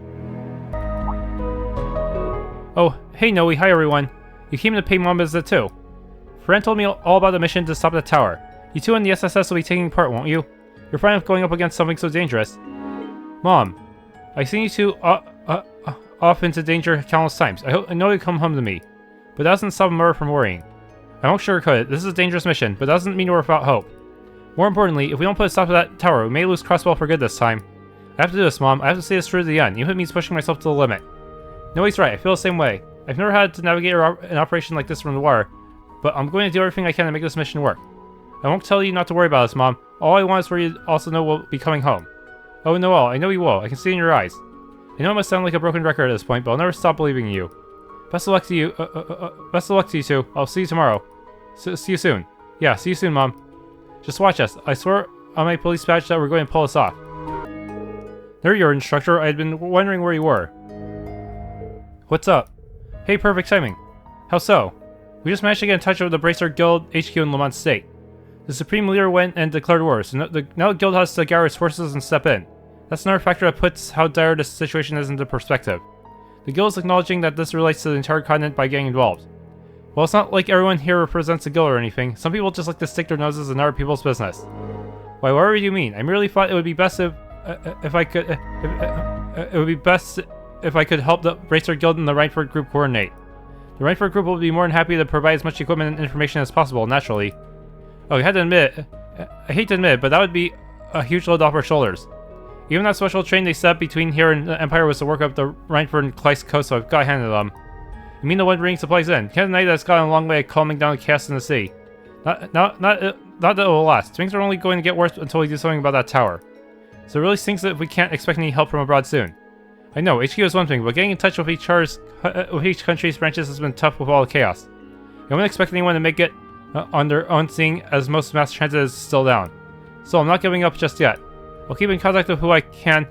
A: Oh, hey Noe. Hi everyone. You came to pay Mom a visit too. Fran told me all about the mission to stop the tower. You two and the SSS will be taking part, won't you? You're fine with going up against something so dangerous. Mom, I've seen you two off into danger countless times. I know you come home to me. But that doesn't stop Murr from worrying. I won't sugarcoat it. This is a dangerous mission, but that doesn't mean we're without hope. More importantly, if we don't put a stop to that tower, we may lose Crossbell for good this time. I have to do this, Mom. I have to see this through to the end, even if it means pushing myself to the limit. No, he's right. I feel the same way. I've never had to navigate an operation like this from the water, but I'm going to do everything I can to make this mission work. I won't tell you not to worry about this, Mom. All I want is for you to also know we'll be coming home. Oh, Noelle, I know you will. I can see it in your eyes. I know it must sound like a broken record at this point, but I'll never stop believing in you. Best of luck to you. Best of luck to you two. I'll see you tomorrow. See you soon. Yeah, see you soon, Mom. Just watch us. I swear on my police badge that we're going to pull us off. There you are, instructor. I had been wondering where you were. What's up? Hey, perfect timing. How so? We just managed to get in touch with the Bracer Guild HQ in Lamont State. The Supreme Leader went and declared war, so now the Guild has to gather its forces and step in. That's another factor that puts how dire this situation is into perspective. The Guild is acknowledging that this relates to the entire continent by getting involved. Well, it's not like everyone here represents the Guild or anything. Some people just like to stick their noses in other people's business. Why, whatever you mean. I merely thought it would be best if I could help the Bracer Guild and the Reinford Group coordinate. The Reinford Group will be more than happy to provide as much equipment and information as possible, naturally. Oh, I had to admit it. I hate to admit it, but that would be a huge load off our shoulders. Even that special train they set between here and the Empire was to work up the Reinford and Kleist coast, so I've got to hand it to them. You mean the one bringing supplies in? Can't deny that it's gotten a long way of calming down the chaos in the sea. Not that it will last. Things are only going to get worse until we do something about that tower. So it really stinks that we can't expect any help from abroad soon. I know, HQ is one thing, but getting in touch with each country's branches has been tough with all the chaos. I wouldn't expect anyone to make it on their own, seeing as most mass transit is still down. So I'm not giving up just yet. I'll keep in contact with who I can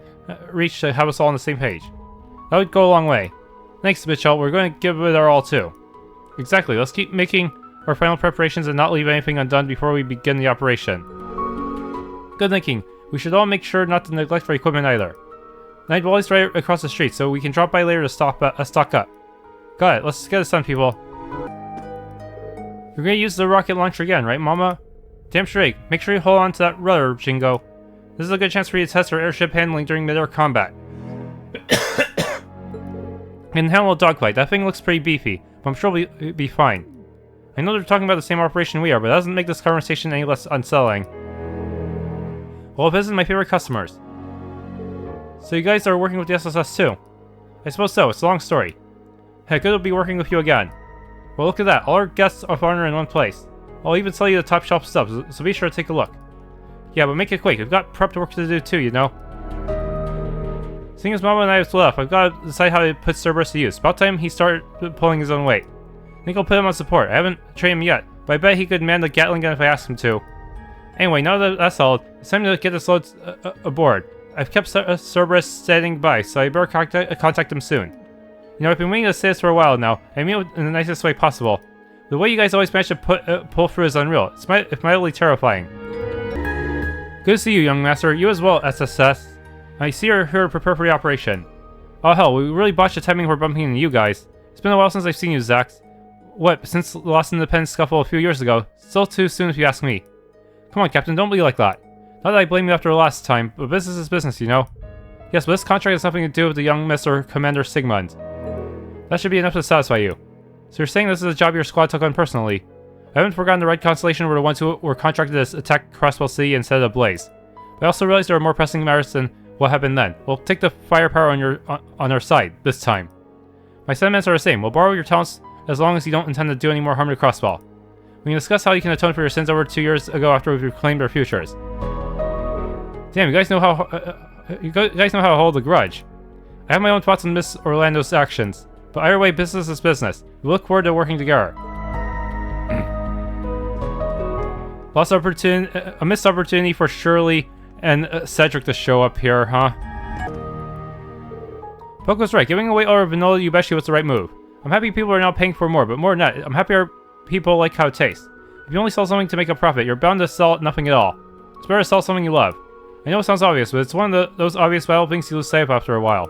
A: reach to have us all on the same page. That would go a long way. Thanks, Mitchell. We're going to give it our all too. Exactly. Let's keep making our final preparations and not leave anything undone before we begin the operation. Good thinking. We should all make sure not to neglect our equipment either. Night Wally's right across the street, so we can drop by later to stock up. Got it. Let's get this done, people. You're going to use the rocket launcher again, right, Mama? Damn straight. Make sure you hold on to that rudder, Jingo. This is a good chance for you to test our airship handling during mid-air combat. And handle a dogfight. That thing looks pretty beefy, but I'm sure we'll be fine. I know they're talking about the same operation we are, but that doesn't make this conversation any less unsettling. Well, this is my favorite customers. So you guys are working with the SSS too? I suppose so. It's a long story. Heck, good to be working with you again. Well, look at that. All our guests of honor in one place. I'll even sell you the top shelf stuff, so be sure to take a look. Yeah, but make it quick. We've got prep work to do too, you know? Seeing as Mama and I have split up, I've got to decide how to put Cerberus to use. About time he started pulling his own weight. I think I'll put him on support. I haven't trained him yet, but I bet he could man the Gatling gun if I asked him to. Anyway, now that that's solid, it's time to get this load aboard. I've kept Cerberus standing by, so I better contact him soon. You know, I've been waiting to say this for a while now. I mean it in the nicest way possible. The way you guys always manage to pull through is unreal. It's mildly terrifying. Good to see you, young master. You as well, SSS. I see you're here to prepare for the operation. Oh hell, we really botched the timing for bumping into you guys. It's been a while since I've seen you, Zax. What, since the Lost Independence scuffle a few years ago? Still too soon if you ask me. Come on, Captain, don't be like that. Not that I blame you after the last time, but business is business, you know? Yes, but this contract has nothing to do with the young Mr. Commander Sigmund. That should be enough to satisfy you. So you're saying this is a job your squad took on personally? I haven't forgotten the Red Constellation were the ones who were contracted to attack Crossbell City instead of Blaze. But I also realized there are more pressing matters than what happened then. We'll take the firepower on our side, this time. My sentiments are the same. We'll borrow your talents as long as you don't intend to do any more harm to Crossbell. We can discuss how you can atone for your sins over 2 years ago after we've reclaimed our futures. Damn, you guys know how to hold a grudge. I have my own thoughts on Miss Orlando's actions, but either way, business is business. We look forward to working together. A missed opportunity for Shirley and Cedric to show up here, huh? Poke was right. Giving away all our vanilla Yubeshi was the right move. I'm happy people are now paying for more, but more than that, I'm happy our people like how it tastes. If you only sell something to make a profit, you're bound to sell nothing at all. It's better to sell something you love. I know it sounds obvious, but it's one of those obvious vital things you lose sight of after a while.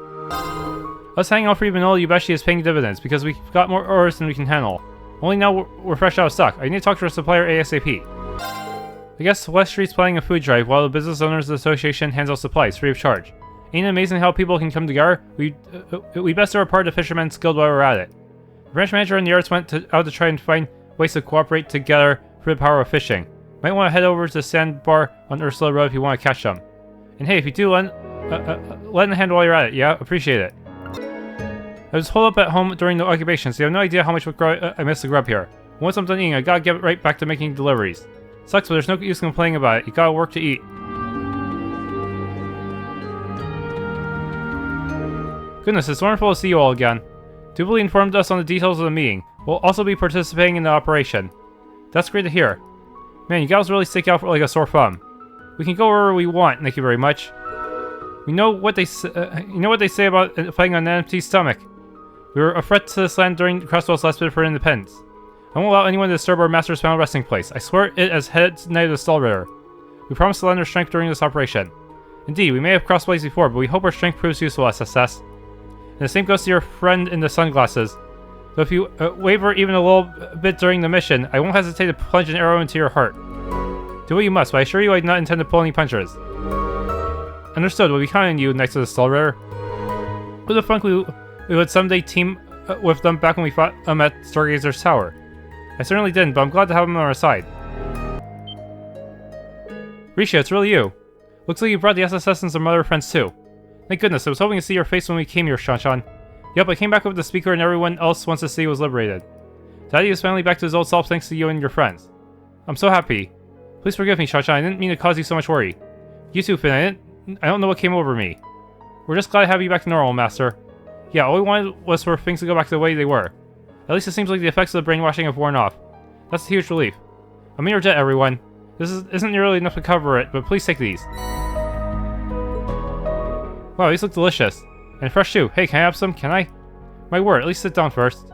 A: Us hanging out free vanilla Yubeshi is paying dividends because we've got more orders than we can handle. Only now we're fresh out of stock. I need to talk to our supplier ASAP. I guess West Street's planning a food drive while the Business Owners Association hands out supplies free of charge. Ain't it amazing how people can come together? We best do our part of the Fisherman's Guild while we're at it. The branch manager and the arts went out to try and find ways to cooperate together for the power of fishing. Might want to head over to the sandbar on Ursula Road if you want to catch them. And hey, if you do, lend a hand while you're at it, yeah? Appreciate it. I was holed up at home during the occupation, so you have no idea how much I miss the grub here. Once I'm done eating, I gotta get right back to making deliveries. Sucks, but there's no use complaining about it. You gotta work to eat. Goodness, it's wonderful to see you all again. Dubley informed us on the details of the meeting. We'll also be participating in the operation. That's great to hear. Man, you gals really stick out like a sore thumb. We can go wherever we want, thank you very much. You know what they say about fighting on an empty stomach. We were a threat to this land during Crossbell's last bid for independence. I won't allow anyone to disturb our master's final resting place. I swear it as head knight of the Stallritter. We promise to lend our strength during this operation. Indeed, we may have crossed blades before, but we hope our strength proves useful, SSS. And the same goes to your friend in the sunglasses. So if you waver even a little bit during the mission, I won't hesitate to plunge an arrow into your heart. Do what you must, but I assure you I do not intend to pull any punches. Understood, we'll be counting on you, Knights of the Stallritter. Who the fuck we would someday team with them back when we fought them at Stargazer's Tower. I certainly didn't, but I'm glad to have them on our side. Risha, it's really you. Looks like you brought the SSS and some other friends too. Thank goodness, I was hoping to see your face when we came here, Shanshan. Yup, I came back with the speaker and everyone else wants to see was liberated. Daddy is finally back to his old self thanks to you and your friends. I'm so happy. Please forgive me, Cha-Cha. I didn't mean to cause you so much worry. You too, Finn. I don't know what came over me. We're just glad to have you back to normal, Master. Yeah, all we wanted was for things to go back to the way they were. At least it seems like the effects of the brainwashing have worn off. That's a huge relief. I'm in your debt, everyone. This isn't nearly enough to cover it, but please take these. Wow, these look delicious. And fresh too. Hey, can I have some? Can I? My word, at least sit down first.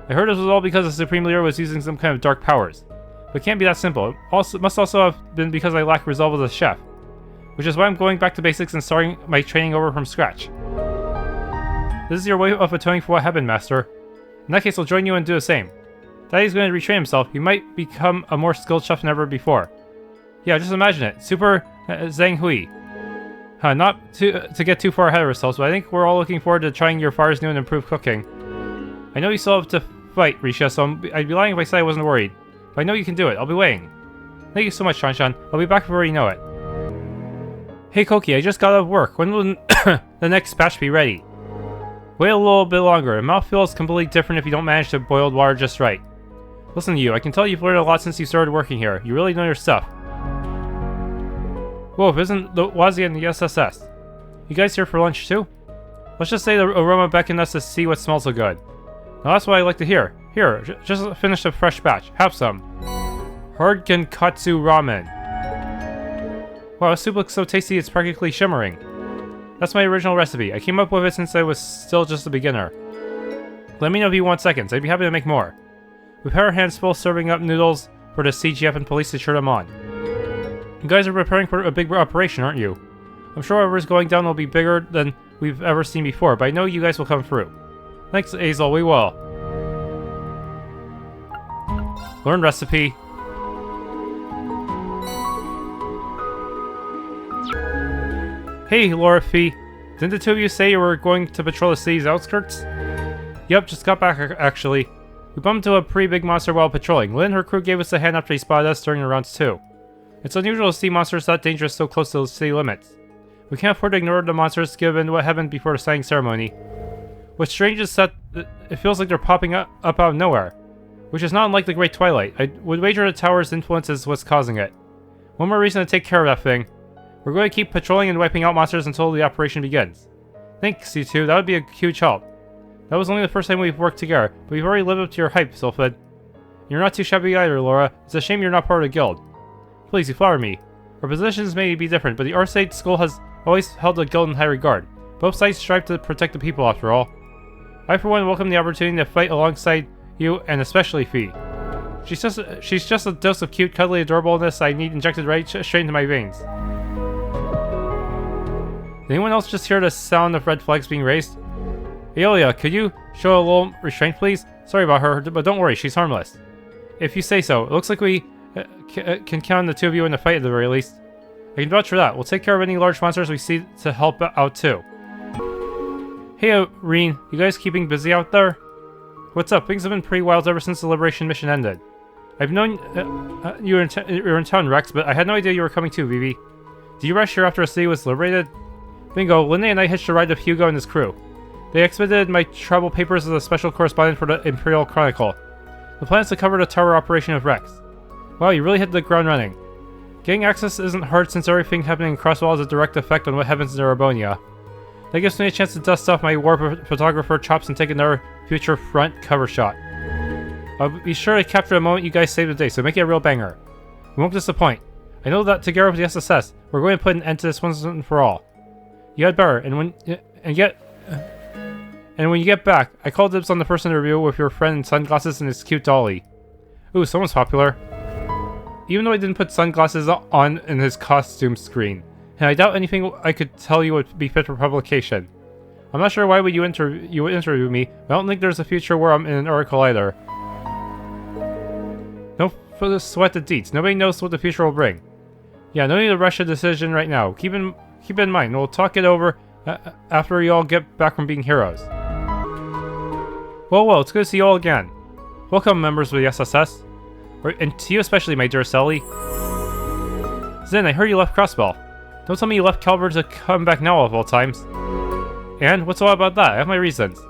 A: I heard this was all because the Supreme Leader was using some kind of dark powers. But it can't be that simple. It must also have been because I lack resolve as a chef. Which is why I'm going back to basics and starting my training over from scratch. This is your way of atoning for what happened, Master. In that case, I'll join you and do the same. Daddy's going to retrain himself. He might become a more skilled chef than ever before. Yeah, just imagine it. Super Zhang Hui. Not to get too far ahead of ourselves, but I think we're all looking forward to trying your father's new and improved cooking. I know you still have to fight, Risha, so I'd be lying if I said I wasn't worried. But I know you can do it. I'll be waiting. Thank you so much, Shanshan. I'll be back before you know it. Hey, Koki, I just got out of work. When will the next batch be ready? Wait a little bit longer. The mouth feels completely different if you don't manage to boil water just right. Listen to you. I can tell you've learned a lot since you started working here. You really know your stuff. Whoa, isn't the Wazi and the SSS? You guys here for lunch too? Let's just say the aroma beckoned us to see what smells so good. Now that's what I like to hear. Here, just finish a fresh batch. Have some. Hard Genkatsu Ramen. Wow, this soup looks so tasty it's practically shimmering. That's my original recipe. I came up with it since I was still just a beginner. Let me know if you want seconds. I'd be happy to make more. We've had our hands full serving up noodles for the CGF and police to cheer them on. You guys are preparing for a big operation, aren't you? I'm sure whatever's going down will be bigger than we've ever seen before, but I know you guys will come through. Thanks, Azel, we will. Learn recipe. Hey, Laura Fee. Didn't the two of you say you were going to patrol the city's outskirts? Yep, just got back actually. We bumped into a pretty big monster while patrolling. Lynn and her crew gave us a hand after they spotted us during the rounds too. It's unusual to see monsters that dangerous so close to the city limits. We can't afford to ignore the monsters given what happened before the signing ceremony. What's strange is that it feels like they're popping up out of nowhere, which is not unlike the Great Twilight. I would wager the tower's influence is what's causing it. One more reason to take care of that thing. We're going to keep patrolling and wiping out monsters until the operation begins. Thanks, you two. That would be a huge help. That was only the first time we've worked together, but we've already lived up to your hype, Sylphid. You're not too shabby either, Laura. It's a shame you're not part of the guild. Please, you flatter me. Our positions may be different, but the Arcade School has always held the guild in high regard. Both sides strive to protect the people, after all. I, for one, welcome the opportunity to fight alongside you, and especially Fee. She's just a dose of cute, cuddly adorableness I need injected right straight into my veins. Did anyone else just hear the sound of red flags being raised? Elliot, could you show a little restraint, please? Sorry about her, but don't worry, she's harmless. If you say so. It looks like we can count on the two of you in the fight at the very least. I can vouch for that. We'll take care of any large monsters we see to help out too. Hey, Reen, you guys keeping busy out there? What's up? Things have been pretty wild ever since the Liberation mission ended. I've known you were in town, Rex, but I had no idea you were coming too, Vivi. Did you rush here after the city was liberated? Bingo, Linne and I hitched a ride with Hugo and his crew. They expedited my travel papers as a special correspondent for the Imperial Chronicle. The plan is to cover the tower operation of Rex. Wow, you really hit the ground running. Getting access isn't hard since everything happening in Crossbell has a direct effect on what happens in Erebonia. That gives me a chance to dust off my war photographer chops and take another future front cover shot. I'll be sure to capture the moment you guys save the day, so make it a real banger. We won't disappoint. I know that together with the SSS, we're going to put an end to this once and for all. You had better, and when you get back, I call dibs on the first interview with your friend in sunglasses and his cute dolly. Ooh, someone's popular. Even though I didn't put sunglasses on in his costume screen, and I doubt anything I could tell you would be fit for publication. I'm not sure why would you would interview me, but I don't think there's a future where I'm in an article either. Don't sweat the deets. Nobody knows what the future will bring. Yeah, no need to rush a decision right now. Keep in mind, we'll talk it over after you all get back from being heroes. Well, it's good to see you all again. Welcome, members of the SSS. And to you especially, my dear Sally. Zen, I heard you left Crossbell. Don't tell me you left Calvert to come back now of all times. And what's all about that? I have my reasons.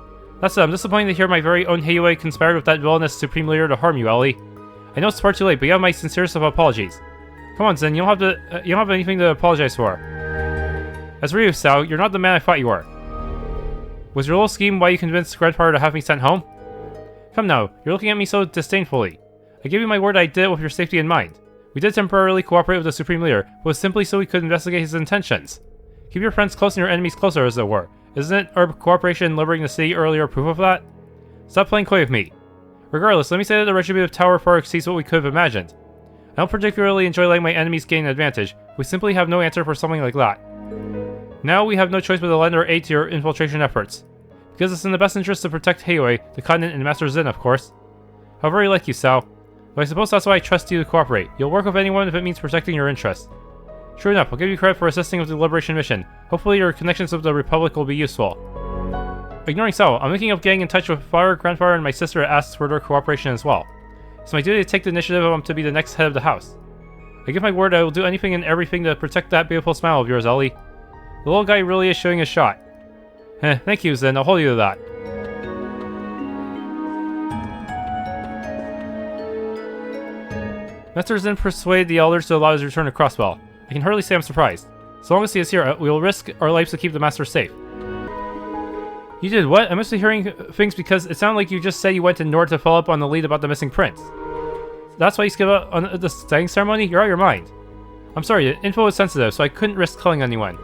A: That's it, I'm disappointed to hear my very own Heiyue conspired with that villainous Supreme Leader to harm you, Ellie. I know it's far too late, but you have my sincerest of apologies. Come on, Zen, you don't have anything to apologize for. As for you, Sao, you're not the man I thought you were. Was your little scheme why you convinced Grandfather to have me sent home? Come now, you're looking at me so disdainfully. I gave you my word I did it with your safety in mind. We did temporarily cooperate with the Supreme Leader, but it was simply so we could investigate his intentions. Keep your friends close and your enemies closer, as it were. Isn't our cooperation in liberating the city earlier proof of that? Stop playing coy with me. Regardless, let me say that the retributive tower far exceeds what we could have imagined. I don't particularly enjoy letting my enemies gain an advantage. We simply have no answer for something like that. Now we have no choice but to lend our aid to your infiltration efforts. Because it's in the best interest to protect Heiyue, the continent, and Master Zen, of course. How very like you, Sao. But I suppose that's why I trust you to cooperate. You'll work with anyone if it means protecting your interests. True enough, I'll give you credit for assisting with the Liberation mission. Hopefully your connections with the Republic will be useful. Ignoring Sao, I'm thinking of getting in touch with Father, Grandfather, and my sister asks for their cooperation as well. It's my duty to take the initiative to be the next head of the house. I give my word I will do anything and everything to protect that beautiful smile of yours, Ellie. The little guy really is showing a shot. Thank you, Zen. I'll hold you to that. Master Zen persuaded the elders to allow his return to Crossbell. I can hardly say I'm surprised. So long as he is here, we will risk our lives to keep the Master safe. You did what? I must be hearing things because it sounded like you just said you went to Nord to follow up on the lead about the missing prince. That's why you skipped out on the studying ceremony? You're out of your mind. I'm sorry, the info was sensitive, so I couldn't risk calling anyone.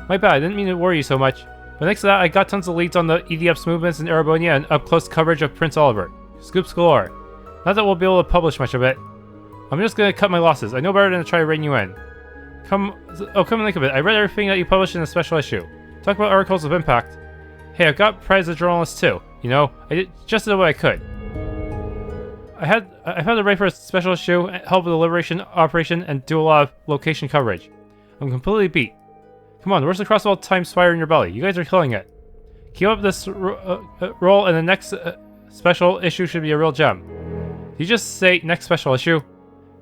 A: My bad, I didn't mean to worry you so much. But next to that, I got tons of leads on the EDF's movements in Erebonia and up-close coverage of Prince Oliver. Scoops galore. Not that we'll be able to publish much of it. I'm just gonna cut my losses. I know better than to try to rein you in. Come and think of it. I read everything that you published in the special issue. Talk about articles of impact. Hey, I've got pride as a journalist too. You know, I did what I could. I've had to write for a special issue, help with the liberation operation, and do a lot of location coverage. I'm completely beat. Come on, where's the Crossbell times fire in your belly? You guys are killing it. Keep up this role, and the next special issue should be a real gem. Did you just say next special issue?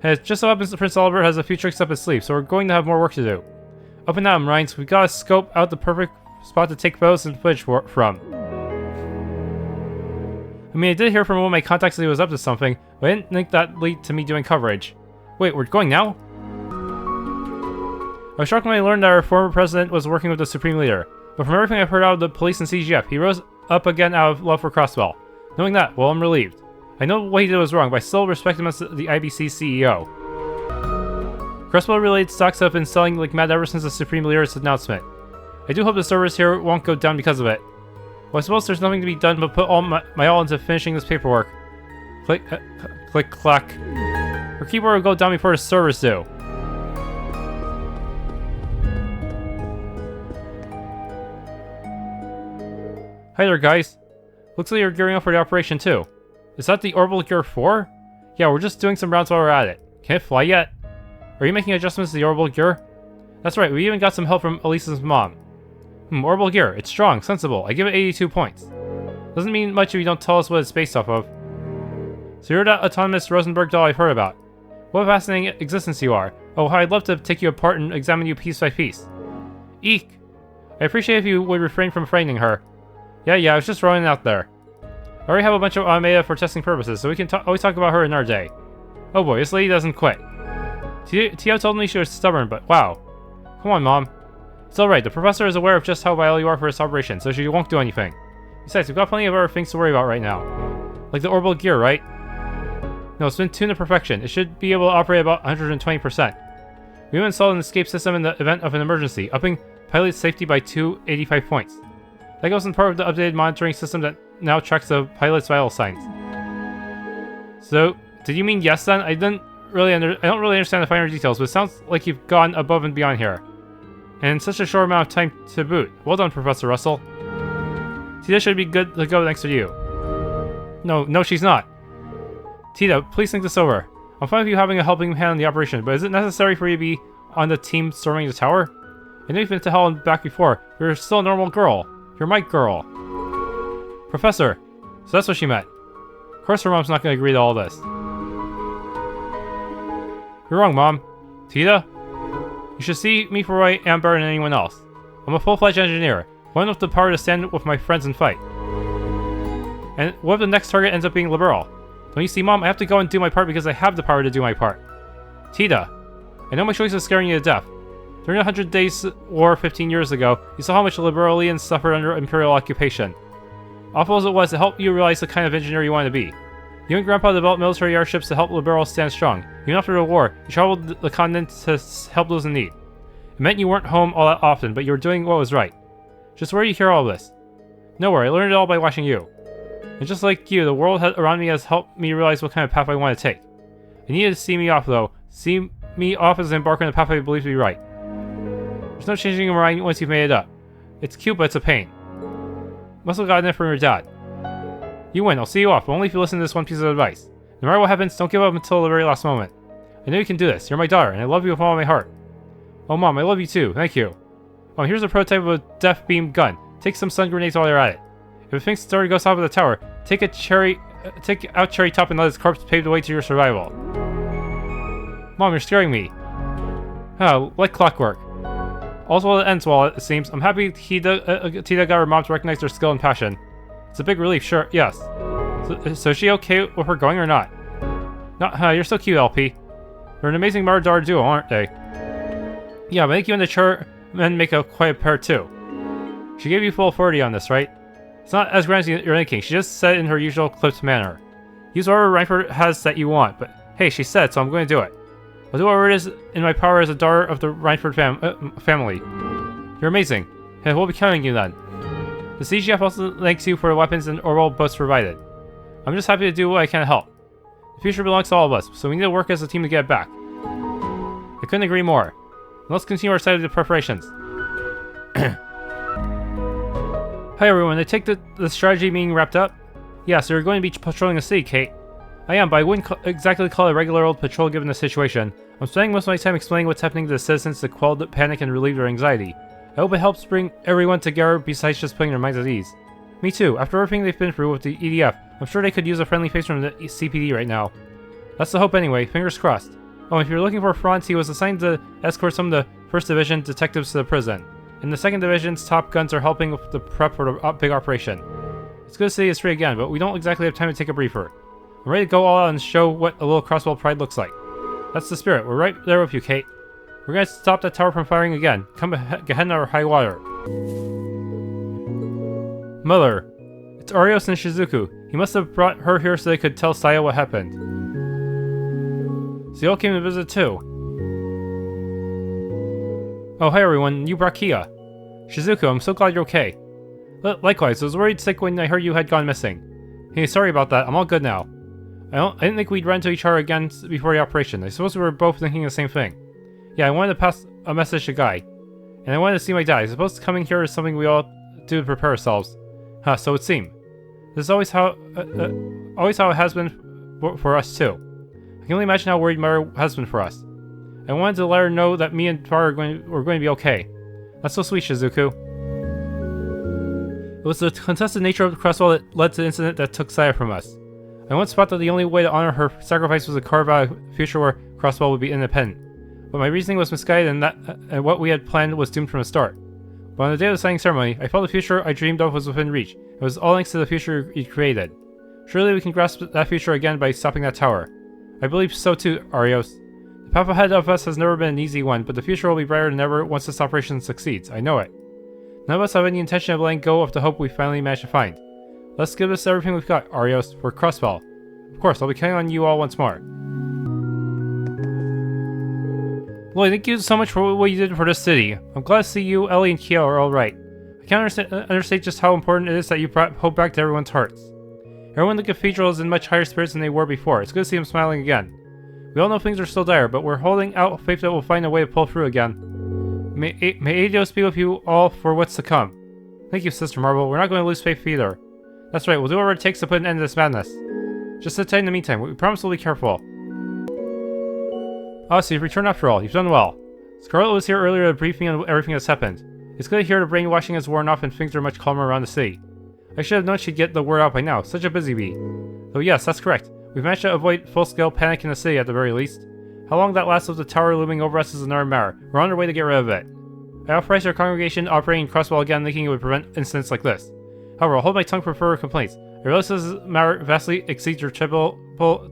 A: Hey, it just so happens that Prince Oliver has a few tricks up his sleeve, so we're going to have more work to do. Up and down, Rhines, we gotta scope out the perfect spot to take photos and footage from. I mean, I did hear from one of my contacts that he was up to something, but I didn't think that'd lead to me doing coverage. Wait, we're going now? I was shocked when I learned that our former president was working with the Supreme Leader, but from everything I've heard out of the police and CGF, he rose up again out of love for Crossbell. Knowing that, well, I'm relieved. I know what he did was wrong, but I still respect him as the IBC CEO. Crossbell-related stocks have been selling like mad ever since the Supreme Leader's announcement. I do hope the servers here won't go down because of it. Well, I suppose there's nothing to be done but put all my all into finishing this paperwork. Click, click, clack. Our keyboard will go down before the servers do. Hi there, guys. Looks like you're gearing up for the operation too. Is that the Orbital Gear 4? Yeah, we're just doing some rounds while we're at it. Can it fly yet? Are you making adjustments to the Orbital Gear? That's right, we even got some help from Elisa's mom. Orbital Gear. It's strong, sensible. I give it 82 points. Doesn't mean much if you don't tell us what it's based off of. So you're that autonomous Rosenberg doll I've heard about. What a fascinating existence you are. Oh, how I'd love to take you apart and examine you piece by piece. Eek! I appreciate if you would refrain from frightening her. Yeah, I was just throwing it out there. I already have a bunch of Alameda for testing purposes, so we can always talk about her in our day. Oh boy, this lady doesn't quit. Tio told me she was stubborn, but wow. Come on, Mom. It's alright, the professor is aware of just how vital you are for this operation, so she won't do anything. Besides, we've got plenty of other things to worry about right now. Like the orbital gear, right? No, it's been tuned to perfection. It should be able to operate about 120%. We will install an escape system in the event of an emergency, upping pilot safety by 285 points. That goes in part of the updated monitoring system that now tracks the pilot's vital signs. So, did you mean yes then? I don't really understand the finer details, but it sounds like you've gone above and beyond here. And in such a short amount of time to boot. Well done, Professor Russell. Tita should be good to go next to you. No, she's not. Tita, please think this over. I'm fine with you having a helping hand in the operation, but is it necessary for you to be on the team storming the tower? I know you've been to hell and back before, but you're still a normal girl. You're my girl. Professor. So that's what she meant. Of course her mom's not going to agree to all this. You're wrong, Mom. Tita? You should see me for who I am better than anyone else. I'm a full-fledged engineer, one with the power to stand with my friends and fight. And what if the next target ends up being Liberal? Don't you see, Mom? I have to go and do my part because I have the power to do my part. Tita, I know my choice is scaring you to death. During the 100 Days War 15 years ago, you saw how much Liberalians suffered under Imperial occupation. Awful as it was, it helped you realize the kind of engineer you want to be. You and Grandpa developed military airships to help Liberals stand strong. Even after the war, you traveled the continent to help those in need. It meant you weren't home all that often, but you were doing what was right. Just where do you hear all this? Nowhere, I learned it all by watching you. And just like you, the world around me has helped me realize what kind of path I want to take. I needed to see me off, though. See me off as I embark on the path I believe to be right. There's no changing your mind once you've made it up. It's cute, but it's a pain. Must have gotten it from your dad. You win, I'll see you off, but only if you listen to this one piece of advice. No matter what happens, don't give up until the very last moment. I know you can do this. You're my daughter, and I love you with all my heart. Oh, Mom, I love you too. Thank you. Oh, here's a prototype of a death beam gun. Take some stun grenades while you're at it. If it thinks the story goes off of the tower, take out Cherry Top and let his corpse pave the way to your survival. Mom, you're scaring me. Oh, like clockwork. All's well that ends well, it seems. I'm happy Tita got her mom to recognize her skill and passion. It's a big relief, sure, yes. So is she okay with her going or not? You're so cute, LP. They're an amazing mother-daughter duo, aren't they? Yeah, but I think you and the chairman make a quiet pair too. She gave you full authority on this, right? It's not as grand as you're thinking. She just said it in her usual clipped manner. Use whatever Reinford has that you want, but hey, she said, so I'm going to do it. I'll do whatever it is in my power as a daughter of the Reinford family. You're amazing. Hey, we'll be counting you then. The CGF also thanks you for the weapons and orbital boats provided. I'm just happy to do what I can to help. The future belongs to all of us, so we need to work as a team to get it back. I couldn't agree more. Let's continue our side of the preparations. Hi everyone, I take the strategy being wrapped up? Yeah, so you're going to be patrolling the city, Kate. I am, but I wouldn't exactly call it a regular old patrol given the situation. I'm spending most of my time explaining what's happening to the citizens to quell the panic and relieve their anxiety. I hope it helps bring everyone together besides just putting their minds at ease. Me too, after everything they've been through with the EDF, I'm sure they could use a friendly face from the CPD right now. That's the hope anyway, fingers crossed. Oh, if you're looking for Franz, he was assigned to escort some of the 1st Division detectives to the prison. And the 2nd Division's top guns are helping with the prep for the big operation. It's good to see it's free again, but we don't exactly have time to take a briefer. I'm ready to go all out and show what a little Crossbell pride looks like. That's the spirit. We're right there with you, Kate. We're gonna stop that tower from firing again. Come ahead or high water. Mother. It's Arios and Shizuku. He must have brought her here so they could tell Saya what happened. So you all came to visit too. Oh, hi everyone. You brought Kia. Shizuku, I'm so glad you're okay. Likewise, I was worried sick when I heard you had gone missing. Hey, sorry about that. I'm all good now. I didn't think we'd run into each other again before the operation. I suppose we were both thinking the same thing. Yeah, I wanted to pass a message to Guy. And I wanted to see my dad. I suppose coming here is something we all do to prepare ourselves. Huh, so it seemed. This is always how it has been for us too. I can only imagine how worried Mother has been for us. I wanted to let her know that me and Father were going to be okay. That's so sweet, Shizuku. It was the contested nature of the Crossbell that led to the incident that took Saya from us. I once thought that the only way to honor her sacrifice was to carve out a future where Crossbell would be independent. But my reasoning was misguided and what we had planned was doomed from the start. But on the day of the signing ceremony, I felt the future I dreamed of was within reach. It was all thanks to the future you created. Surely we can grasp that future again by stopping that tower. I believe so too, Arios. The path ahead of us has never been an easy one, but the future will be brighter than ever once this operation succeeds. I know it. None of us have any intention of letting go of the hope we finally managed to find. Let's give this everything we've got, Arios, for Crossbell. Of course, I'll be counting on you all once more. Lloyd, thank you so much for what you did for this city. I'm glad to see you, Ellie, and Kyo are alright. I can't understate just how important it is that you brought hope back to everyone's hearts. Everyone in the cathedral is in much higher spirits than they were before. It's good to see them smiling again. We all know things are still dire, but we're holding out faith that we'll find a way to pull through again. May Eidos be with you all for what's to come. Thank you, Sister Marble. We're not going to lose faith either. That's right, we'll do whatever it takes to put an end to this madness. Just sit tight in the meantime. We promise we'll be careful. Ah, so you've returned after all. You've done well. Scarlet was here earlier to brief me on everything that's happened. It's good to hear the brainwashing has worn off and things are much calmer around the city. I should have known she'd get the word out by now. Such a busy bee. Though yes, that's correct. We've managed to avoid full-scale panic in the city at the very least. How long that lasts with the tower looming over us is another matter. We're on our way to get rid of it. I authorized our congregation operating Crossbell again, thinking it would prevent incidents like this. However, I'll hold my tongue for further complaints. I realize this matter vastly exceeds your typical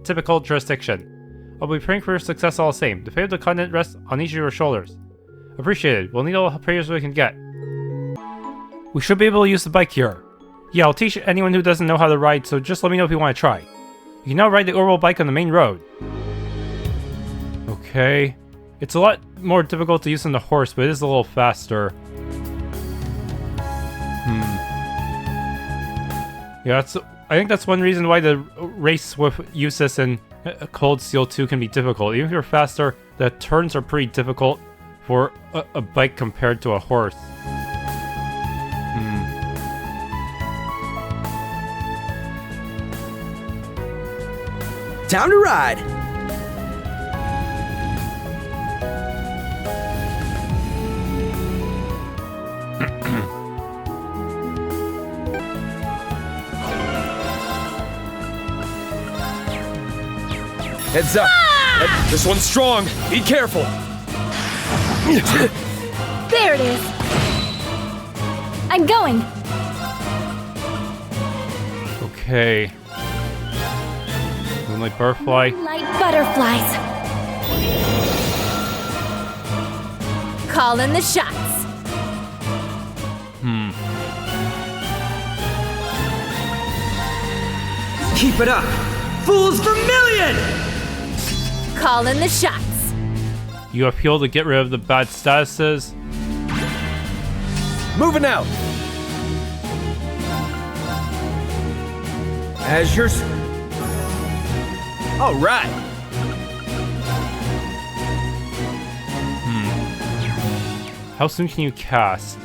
A: typical jurisdiction. I'll be praying for your success all the same. The fate of the continent rests on each of your shoulders. Appreciated. We'll need all the prayers we can get. We should be able to use the bike here. Yeah, I'll teach anyone who doesn't know how to ride, so just let me know if you want to try. You can now ride the orbital bike on the main road. Okay. It's a lot more difficult to use than the horse, but it is a little faster. Yeah, I think that's one reason why the race with Jusis and Cold Steel 2 can be difficult. Even if you're faster, the turns are pretty difficult for a bike compared to a horse.
D: Time to ride!
E: Heads up! This one's strong! Be careful!
B: There it is! I'm going!
A: Okay. Moonlight Butterfly.
B: Light butterflies!
F: Call in the shots!
D: Keep it up! Fools for Million!
F: Call in the shots!
A: You appeal to get rid of the bad statuses.
E: Moving out!
D: As yours. All right.
A: How soon can you cast?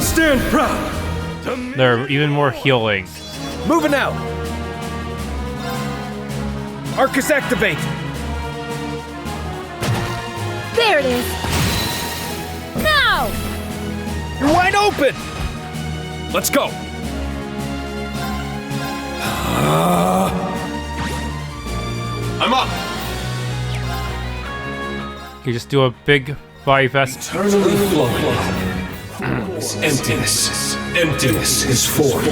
E: Stand proud!
A: There, even more healing.
E: Moving out! Arcus activate!
F: There it is! Now!
E: You're wide open! Let's go! I'm up!
A: You just do a big 5S.
G: Eternally flowing. Emptiness. Emptiness is form.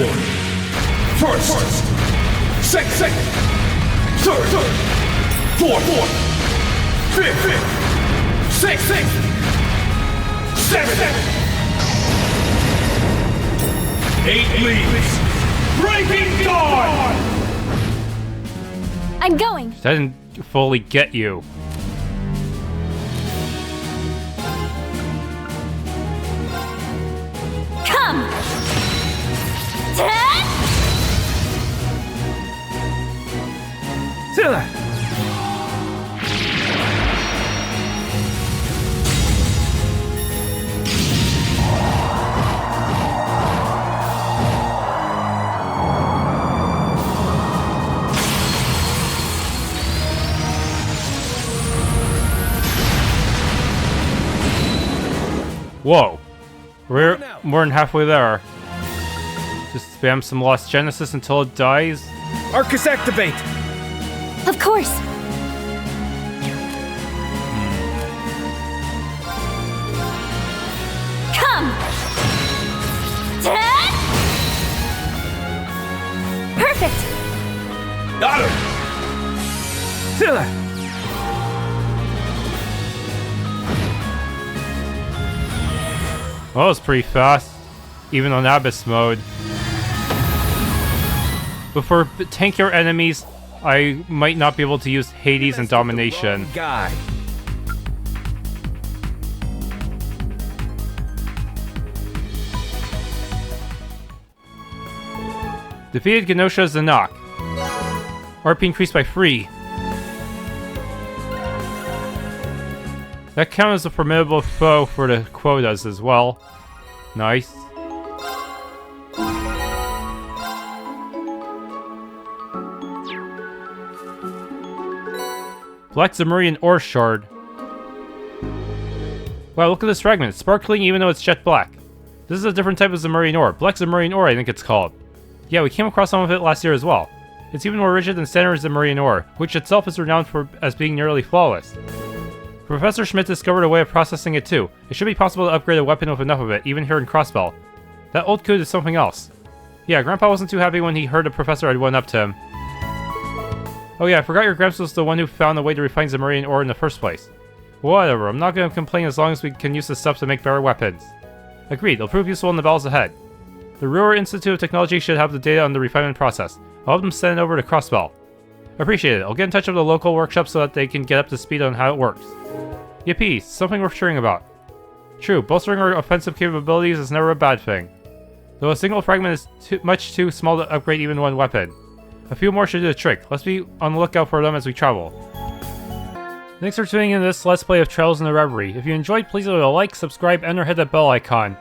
E: First! Second! Third! Fourth! Fifth! Sixth! Seventh! 8 leaves! Breaking dawn!
F: I'm going!
A: That didn't fully get you.
F: Come! 10!
D: Zilla!
A: Whoa. We're more than halfway there. Just spam some Lost Genesis until it dies.
E: Arcus activate!
B: Of course!
F: Come! 10! Perfect!
E: Got him!
D: Zilla!
A: Well, that was pretty fast, even on Abyss mode. But for tankier enemies, I might not be able to use Hades and Domination.
D: Guy.
A: Defeated Genosha Zanak. RP increased by 3. That counts as a formidable foe for the quotas as well. Nice. Black Zemurian Ore Shard. Wow, look at this fragment. It's sparkling even though it's jet black. This is a different type of Zemurian Ore. Black Zemurian Ore, I think it's called. Yeah, we came across some of it last year as well. It's even more rigid than standard Zemurian Ore, which itself is renowned for as being nearly flawless. Professor Schmidt discovered a way of processing it too. It should be possible to upgrade a weapon with enough of it, even here in Crossbell. That old coot is something else. Yeah, Grandpa wasn't too happy when he heard the professor had went up to him. Oh yeah, I forgot your Gramps was the one who found a way to refine Zemurian ore in the first place. Whatever, I'm not gonna complain as long as we can use this stuff to make better weapons. Agreed, it'll prove useful in the battles ahead. The Ruhr Institute of Technology should have the data on the refinement process. I'll have them send it over to Crossbell. Appreciate it, I'll get in touch with the local workshop so that they can get up to speed on how it works. Yippee, something worth cheering about. True, bolstering our offensive capabilities is never a bad thing. Though a single fragment is much too small to upgrade even one weapon. A few more should do the trick. Let's be on the lookout for them as we travel. Thanks for tuning in to this Let's Play of Trails in the Reverie. If you enjoyed, please leave a like, subscribe, and or hit that bell icon.